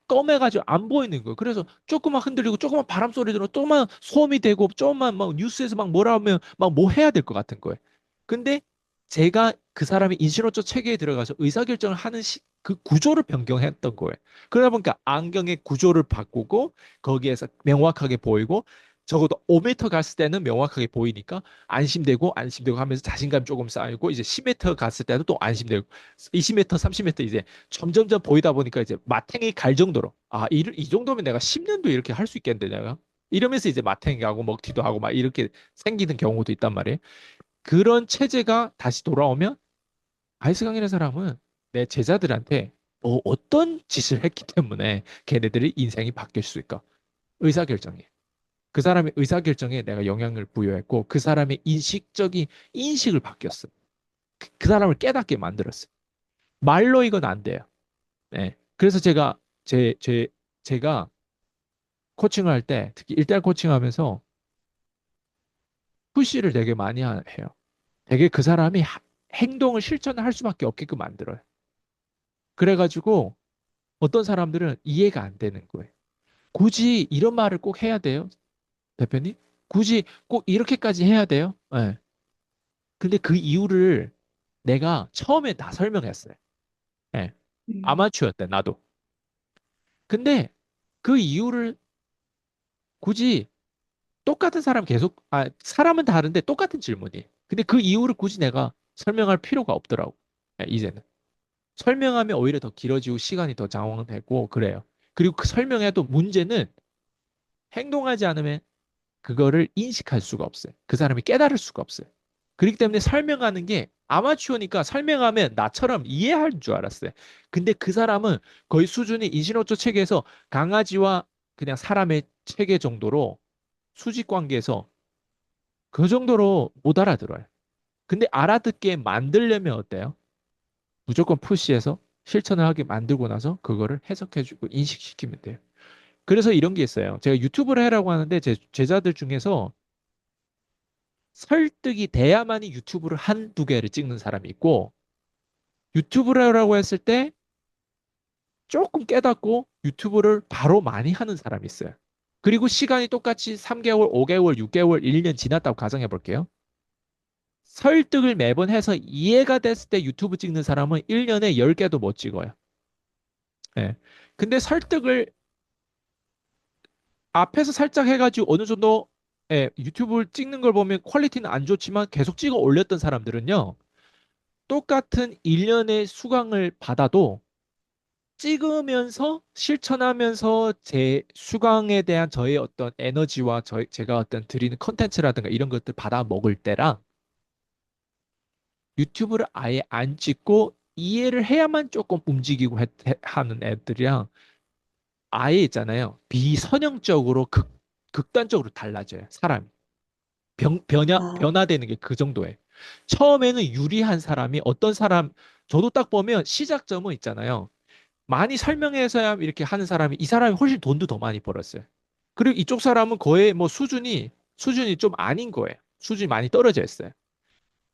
검해가지고 안 보이는 거예요. 그래서 조금만 흔들리고 조금만 바람 소리 들으면 조금만 소음이 되고 조금만 막 뉴스에서 막 뭐라 하면 막 뭐 해야 될 것 같은 거예요. 근데 제가 그 사람이 인신호적 체계에 들어가서 의사결정을 하는 그 구조를 변경했던 거예요. 그러다 보니까 안경의 구조를 바꾸고 거기에서 명확하게 보이고 적어도 5m 갔을 때는 명확하게 보이니까 안심되고 하면서 자신감 조금 쌓이고 이제 10m 갔을 때도 또 안심되고 20m, 30m 이제 점점점 보이다 보니까 이제 마탱이 갈 정도로 이 정도면 내가 10년도 이렇게 할 수 있겠는데 내가 이러면서 이제 마탱이 가고 먹튀도 하고 막 이렇게 생기는 경우도 있단 말이에요. 그런 체제가 다시 돌아오면 아이스강이라는 사람은 내 제자들한테 어떤 짓을 했기 때문에 걔네들의 인생이 바뀔 수 있을까? 의사결정이에요. 그 사람의 의사결정에 내가 영향을 부여했고 그 사람의 인식적인 인식을 바뀌었어. 그 사람을 깨닫게 만들었어. 말로 이건 안 돼요. 네. 그래서 제가 코칭을 할 때, 특히 일대일 코칭하면서 푸시를 되게 많이 해요. 되게 그 사람이 행동을 실천을 할 수밖에 없게끔 만들어요. 그래가지고 어떤 사람들은 이해가 안 되는 거예요. 굳이 이런 말을 꼭 해야 돼요, 대표님? 굳이 꼭 이렇게까지 해야 돼요? 네. 근데 그 이유를 내가 처음에 다 설명했어요. 네. 아마추어였대, 나도. 근데 그 이유를 굳이 똑같은 사람 계속, 사람은 다른데 똑같은 질문이에요. 근데 그 이유를 굳이 내가 설명할 필요가 없더라고. 이제는. 설명하면 오히려 더 길어지고 시간이 더 장황되고 그래요. 그리고 그 설명해도 문제는 행동하지 않으면 그거를 인식할 수가 없어요. 그 사람이 깨달을 수가 없어요. 그렇기 때문에 설명하는 게 아마추어니까 설명하면 나처럼 이해할 줄 알았어요. 근데 그 사람은 거의 수준이 인신어초 체계에서 강아지와 그냥 사람의 체계 정도로 수직 관계에서 그 정도로 못 알아들어요. 근데 알아듣게 만들려면 어때요? 무조건 푸시해서 실천을 하게 만들고 나서 그거를 해석해주고 인식시키면 돼요. 그래서 이런 게 있어요. 제가 유튜브를 해라고 하는데 제 제자들 중에서 설득이 돼야만이 유튜브를 한두 개를 찍는 사람이 있고 유튜브를 하라고 했을 때 조금 깨닫고 유튜브를 바로 많이 하는 사람이 있어요. 그리고 시간이 똑같이 3개월, 5개월, 6개월, 1년 지났다고 가정해 볼게요. 설득을 매번 해서 이해가 됐을 때 유튜브 찍는 사람은 1년에 10개도 못 찍어요. 예. 근데 설득을 앞에서 살짝 해가지고 어느 정도 유튜브를 찍는 걸 보면 퀄리티는 안 좋지만 계속 찍어 올렸던 사람들은요. 똑같은 1년의 수강을 받아도 찍으면서 실천하면서 제 수강에 대한 저의 어떤 에너지와 제가 어떤 드리는 컨텐츠라든가 이런 것들 받아 먹을 때랑 유튜브를 아예 안 찍고 이해를 해야만 조금 움직이고 하는 애들이랑 아예 있잖아요. 비선형적으로 극단적으로 달라져요. 사람이. 아, 변화되는 게 그 정도예요. 처음에는 유리한 사람이 어떤 사람, 저도 딱 보면 시작점은 있잖아요. 많이 설명해서야 이렇게 하는 사람이 이 사람이 훨씬 돈도 더 많이 벌었어요. 그리고 이쪽 사람은 거의 뭐 수준이 좀 아닌 거예요. 수준이 많이 떨어져 있어요.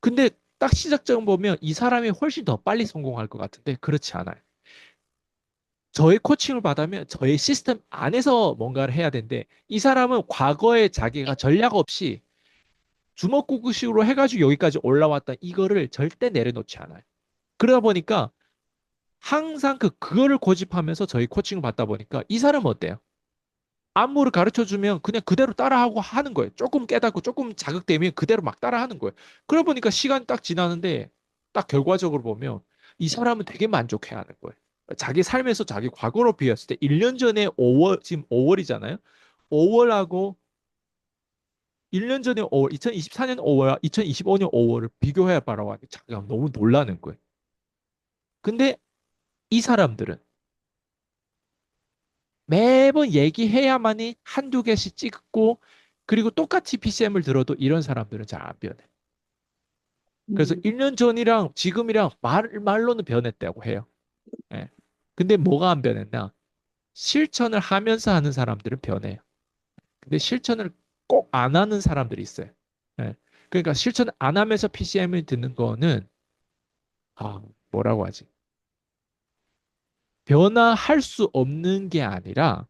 근데 딱 시작점 보면 이 사람이 훨씬 더 빨리 성공할 것 같은데 그렇지 않아요. 저의 코칭을 받으면 저의 시스템 안에서 뭔가를 해야 되는데 이 사람은 과거에 자기가 전략 없이 주먹구구식으로 해가지고 여기까지 올라왔다 이거를 절대 내려놓지 않아요. 그러다 보니까 항상 그거를 고집하면서 저희 코칭을 받다 보니까 이 사람은 어때요? 안무를 가르쳐 주면 그냥 그대로 따라하고 하는 거예요. 조금 깨닫고 조금 자극되면 그대로 막 따라하는 거예요. 그러다 보니까 시간이 딱 지나는데 딱 결과적으로 보면 이 사람은 되게 만족해 하는 거예요. 자기 삶에서 자기 과거로 비웠을 때 1년 전에 5월, 지금 5월이잖아요. 5월하고 1년 전에 5월, 2024년 5월, 2025년 5월을 비교해 봐라고 하니까 자기가 너무 놀라는 거예요. 근데 이 사람들은 매번 얘기해야만이 한두 개씩 찍고 그리고 똑같이 PCM을 들어도 이런 사람들은 잘 안 변해. 그래서 음, 1년 전이랑 지금이랑 말로는 변했다고 해요. 예. 근데 뭐가 안 변했나? 실천을 하면서 하는 사람들은 변해요. 근데 실천을 꼭 안 하는 사람들이 있어요. 예. 그러니까 실천 안 하면서 PCM을 듣는 거는 아, 뭐라고 하지? 변화할 수 없는 게 아니라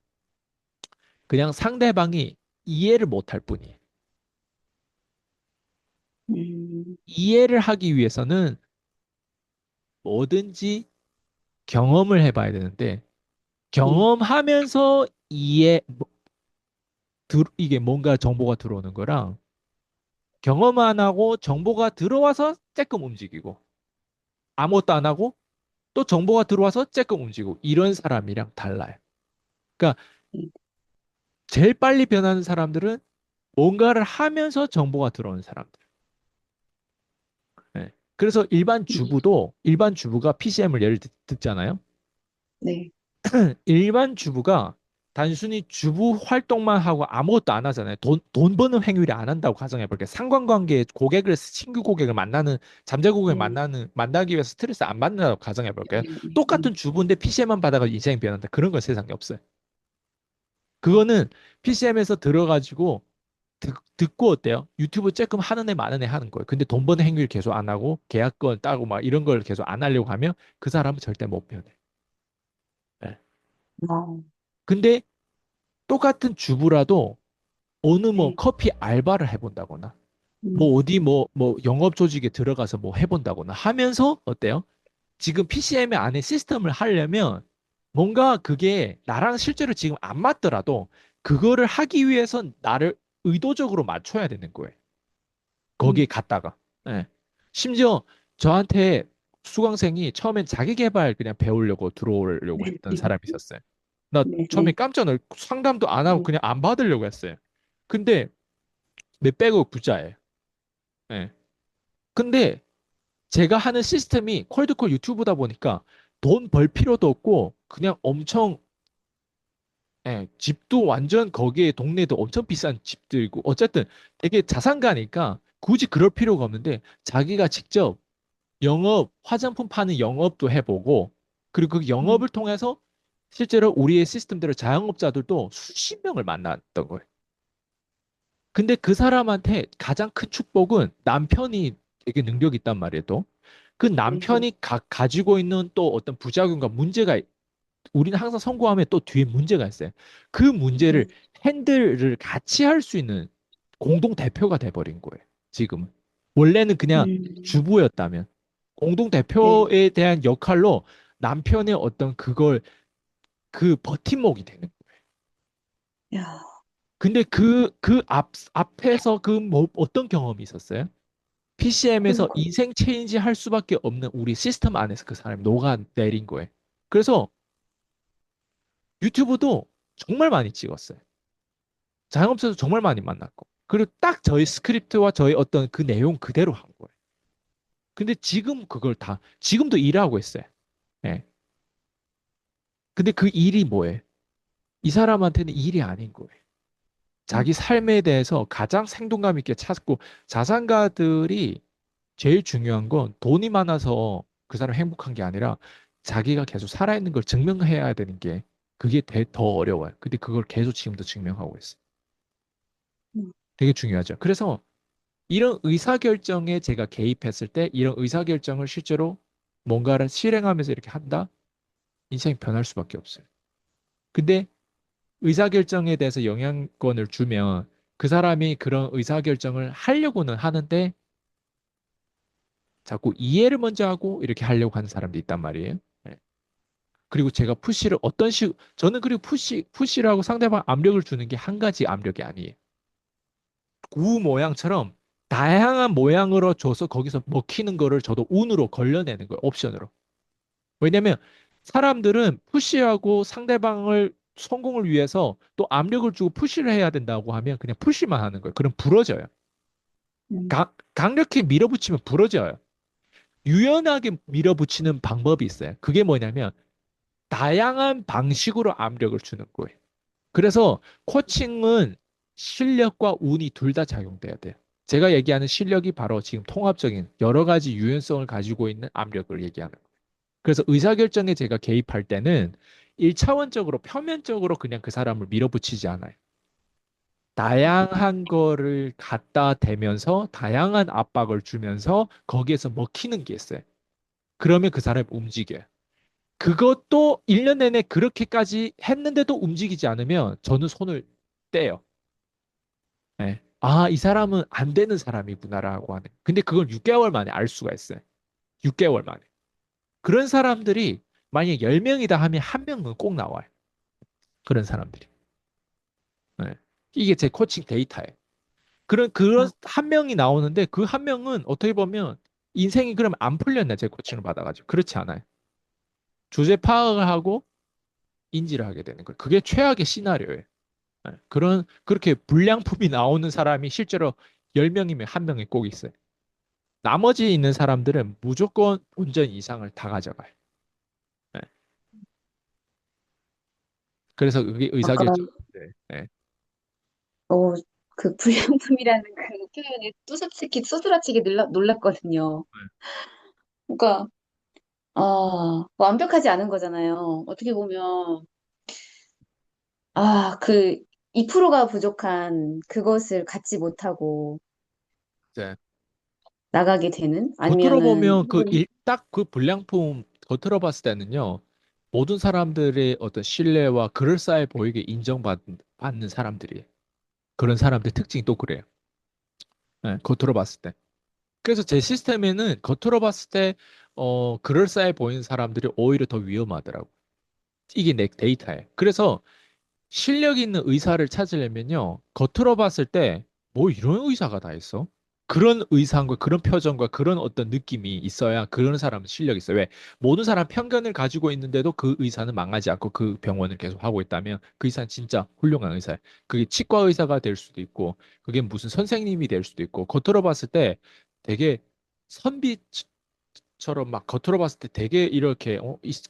그냥 상대방이 이해를 못할 뿐이에요. 음, 이해를 하기 위해서는 뭐든지 경험을 해봐야 되는데 예, 경험하면서 이게 뭔가 정보가 들어오는 거랑 경험 안 하고 정보가 들어와서 쬐끔 움직이고 아무것도 안 하고 또 정보가 들어와서 쬐끔 움직이고 이런 사람이랑 달라요. 그러니까 예, 제일 빨리 변하는 사람들은 뭔가를 하면서 정보가 들어오는 사람들. 예. 그래서 일반 주부가 PCM을 예를 듣잖아요. 네, 일반 주부가 단순히 주부 활동만 하고 아무것도 안 하잖아요. 돈 버는 행위를 안 한다고 가정해 볼게요. 상관관계에 신규 고객을 잠재 고객을 네, 만나기 위해서 스트레스 안 받는다고 가정해 볼게요. 네, 똑같은 주부인데 PCM만 받아가 인생이 변한다. 그런 건 세상에 없어요. 어, 그거는 PCM에서 들어가지고 듣고 어때요? 유튜브 조금 하는 애 많은 애 하는 거예요. 근데 돈 버는 행위를 계속 안 하고 계약권 따고 막 이런 걸 계속 안 하려고 하면 그 사람은 절대 못 변해. 네. 어, 근데 똑같은 주부라도 어느 뭐 네, 커피 알바를 해본다거나 뭐 음, 어디 뭐 영업 조직에 들어가서 뭐 해본다거나 하면서 어때요? 지금 PCM 안에 시스템을 하려면 뭔가 그게 나랑 실제로 지금 안 맞더라도 그거를 하기 위해선 나를 의도적으로 맞춰야 되는 거예요. 거기에 음, 갔다가. 예. 심지어 저한테 수강생이 처음엔 자기 개발 그냥 배우려고 들어오려고 네, 했던 네, 사람이 있었어요. 나 처음에 네네. 깜짝 놀 상담도 안 하고 그냥 안 받으려고 했어요. 근데 몇백억 부자예요. 예. 근데 제가 하는 시스템이 콜드콜 유튜브다 보니까 돈 벌 필요도 없고 그냥 엄청 예, 집도 완전 거기에 동네도 엄청 비싼 집들이고 어쨌든 되게 자산가니까 굳이 그럴 필요가 없는데 자기가 직접 영업, 화장품 파는 영업도 해보고 그리고 그 음, 영업을 통해서 실제로 우리의 시스템대로 자영업자들도 수십 명을 만났던 거예요. 근데 그 사람한테 가장 큰 축복은 남편이 되게 능력이 있단 말이에요, 또. 그 네네. 남편이 가지고 있는 또 어떤 부작용과 문제가 우리는 항상 성공하면 또 뒤에 문제가 있어요. 그 문제를 네. 핸들을 같이 할 수 있는 공동 대표가 돼버린 거예요. 지금. 원래는 그냥 음, 주부였다면 공동 네. 대표에 대한 역할로 남편의 어떤 그걸 그 버팀목이 되는 거예요. 야, 근데 앞에서 그 뭐 어떤 경험이 있었어요? PCM에서 그러니까. 인생 체인지 할 수밖에 없는 우리 시스템 안에서 그 사람이 녹아내린 거예요. 그래서 유튜브도 정말 많이 찍었어요. 자영업자도 정말 많이 만났고. 그리고 딱 저희 스크립트와 저희 어떤 그 내용 그대로 한 거예요. 근데 지금 그걸 다, 지금도 일하고 있어요. 예. 근데 그 일이 뭐예요? 이 사람한테는 일이 아닌 거예요. 자기 삶에 대해서 가장 생동감 있게 찾고 자산가들이 제일 중요한 건 돈이 많아서 그 사람 행복한 게 아니라 자기가 계속 살아있는 걸 증명해야 되는 게 그게 더 어려워요. 근데 그걸 계속 지금도 증명하고 있어요. 음, 되게 중요하죠. 그래서 이런 의사결정에 제가 개입했을 때 이런 의사결정을 실제로 뭔가를 실행하면서 이렇게 한다? 인생이 변할 수밖에 없어요. 근데 의사결정에 대해서 영향권을 주면 그 사람이 그런 의사결정을 하려고는 하는데 자꾸 이해를 먼저 하고 이렇게 하려고 하는 사람도 있단 말이에요. 네. 그리고 제가 푸시를 어떤 저는 그리고 푸시라고 상대방 압력을 주는 게 한 가지 압력이 아니에요. 구 모양처럼 다양한 모양으로 줘서 거기서 먹히는 거를 저도 운으로 걸려내는 거예요. 옵션으로. 왜냐면 사람들은 푸시하고 상대방을 성공을 위해서 또 압력을 주고 푸시를 해야 된다고 하면 그냥 푸시만 하는 거예요. 그럼 부러져요. 음, 강력히 밀어붙이면 부러져요. 유연하게 밀어붙이는 방법이 있어요. 그게 뭐냐면 다양한 방식으로 압력을 주는 거예요. 그래서 코칭은 실력과 운이 둘 다 작용돼야 돼요. 제가 얘기하는 실력이 바로 지금 통합적인 여러 가지 유연성을 가지고 있는 압력을 얘기하는 거예요. 그래서 의사결정에 제가 개입할 때는 일차원적으로 표면적으로 그냥 그 사람을 밀어붙이지 않아요. 다양한 거를 갖다 대면서 다양한 압박을 주면서 거기에서 먹히는 게 있어요. 그러면 그 사람이 움직여요. 그것도 1년 내내 그렇게까지 했는데도 움직이지 않으면 저는 손을 떼요. 네. 아, 이 사람은 안 되는 사람이구나라고 하는. 근데 그걸 6개월 만에 알 수가 있어요. 6개월 만에. 그런 사람들이 만약에 10명이다 하면 한 명은 꼭 나와요. 그런 사람들이. 네. 이게 제 코칭 데이터예요. 그런 아, 한 명이 나오는데 그 한 명은 어떻게 보면 인생이 그러면 안 풀렸나 제 코칭을 받아가지고. 그렇지 않아요. 주제 파악을 하고 인지를 하게 되는 거예요. 그게 최악의 시나리오예요. 네. 그렇게 불량품이 나오는 사람이 실제로 10명이면 한 명이 꼭 있어요. 나머지 있는 사람들은 무조건 본전 이상을 다 가져가요. 네. 그래서 그게 아까, 의사결정. 네. 네. 어, 그 불량품이라는 그 표현에 소스라치게 놀랐거든요. 그러니까, 완벽하지 않은 거잖아요. 어떻게 보면, 그 2%가 부족한 그것을 갖지 못하고 네. 나가게 되는? 겉으로 아니면은, 보면 딱 그 불량품 겉으로 봤을 때는요. 모든 사람들의 어떤 신뢰와 그럴싸해 보이게 인정받는 사람들이에요. 그런 사람들 특징이 또 그래요. 네, 겉으로 봤을 때. 그래서 제 시스템에는 겉으로 봤을 때 그럴싸해 보이는 사람들이 오히려 더 위험하더라고. 이게 내 데이터예요. 그래서 실력 있는 의사를 찾으려면요. 겉으로 봤을 때 뭐 이런 의사가 다 있어? 그런 의상과 그런 표정과 그런 어떤 느낌이 있어야 그런 사람은 실력이 있어요. 왜? 모든 사람 편견을 가지고 있는데도 그 의사는 망하지 않고 그 병원을 계속 하고 있다면 그 의사는 진짜 훌륭한 의사예요. 그게 치과 의사가 될 수도 있고, 그게 무슨 선생님이 될 수도 있고, 겉으로 봤을 때 되게 선비처럼 막 겉으로 봤을 때 되게 이렇게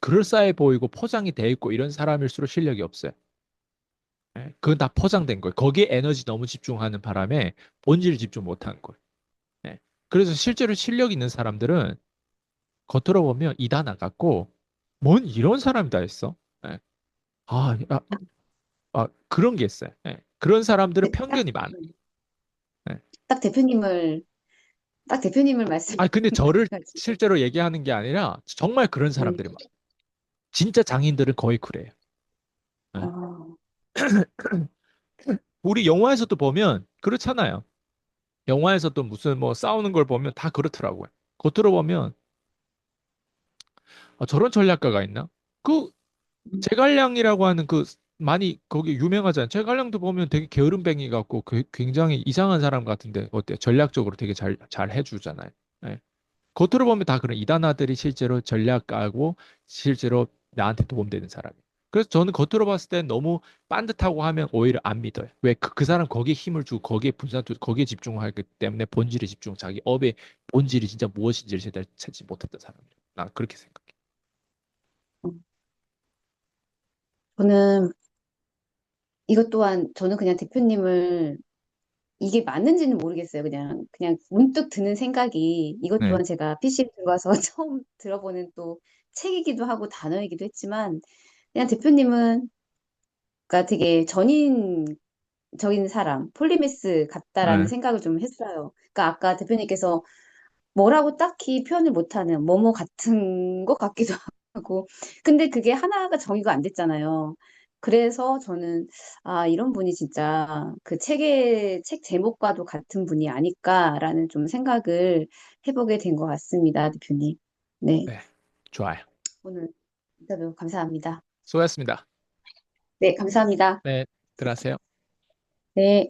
그럴싸해 보이고 포장이 돼 있고 이런 사람일수록 실력이 없어요. 예? 그건 다 포장된 거예요. 거기에 에너지 너무 집중하는 바람에 본질을 집중 못하는 거예요. 예. 그래서 실제로 실력 있는 사람들은 겉으로 보면 이다 나갔고, 뭔 이런 사람이 다 있어? 예. 아, 아, 그런 게 있어요. 예. 그런 사람들은 네, 편견이 많아요. 예. 딱 대표님을, 딱 대표님을 근데 저를 말씀하셔가지고. 실제로 얘기하는 게 아니라 정말 그런 네. 사람들이 많아요. 진짜 장인들은 거의 그래요. 예. 어, 우리 영화에서도 보면 그렇잖아요. 영화에서도 무슨 뭐 싸우는 걸 보면 다 그렇더라고요. 겉으로 보면 저런 전략가가 있나? 그 제갈량이라고 하는 그 많이 거기 유명하잖아요. 제갈량도 보면 되게 게으름뱅이 같고 굉장히 이상한 사람 같은데 어때요? 전략적으로 되게 잘 해주잖아요. 예. 겉으로 보면 다 그런 이단아들이 실제로 전략가고 실제로 나한테 도움되는 사람이에요. 그래서 저는 겉으로 봤을 땐 너무 빤듯하고 하면 오히려 안 믿어요. 왜 그 사람 거기에 힘을 주고 거기에 분산 두고 거기에 집중하기 때문에 본질에 집중, 자기 업의 본질이 진짜 무엇인지를 제대로 찾지 못했던 사람이에요. 나 그렇게 생각해. 저는 이것 또한 저는 그냥 대표님을 이게 맞는지는 모르겠어요. 그냥 문득 드는 생각이 이것 네, 또한 제가 PC에 들어가서 처음 들어보는 또 책이기도 하고 단어이기도 했지만 그냥 대표님은 그러니까 되게 전인적인 사람, 폴리메스 같다라는 네, 생각을 좀 했어요. 그러니까 아까 대표님께서 뭐라고 딱히 표현을 못하는 뭐뭐 같은 것 같기도 하고. 근데 그게 하나가 정의가 안 됐잖아요. 그래서 저는 아, 이런 분이 진짜 그 책 제목과도 같은 분이 아닐까라는 좀 생각을 해보게 된 것 같습니다, 대표님. 네, 네, 좋아요. 오늘 인터뷰 감사합니다. 수고하셨습니다. 네, 감사합니다. 네, 들어가세요. 네.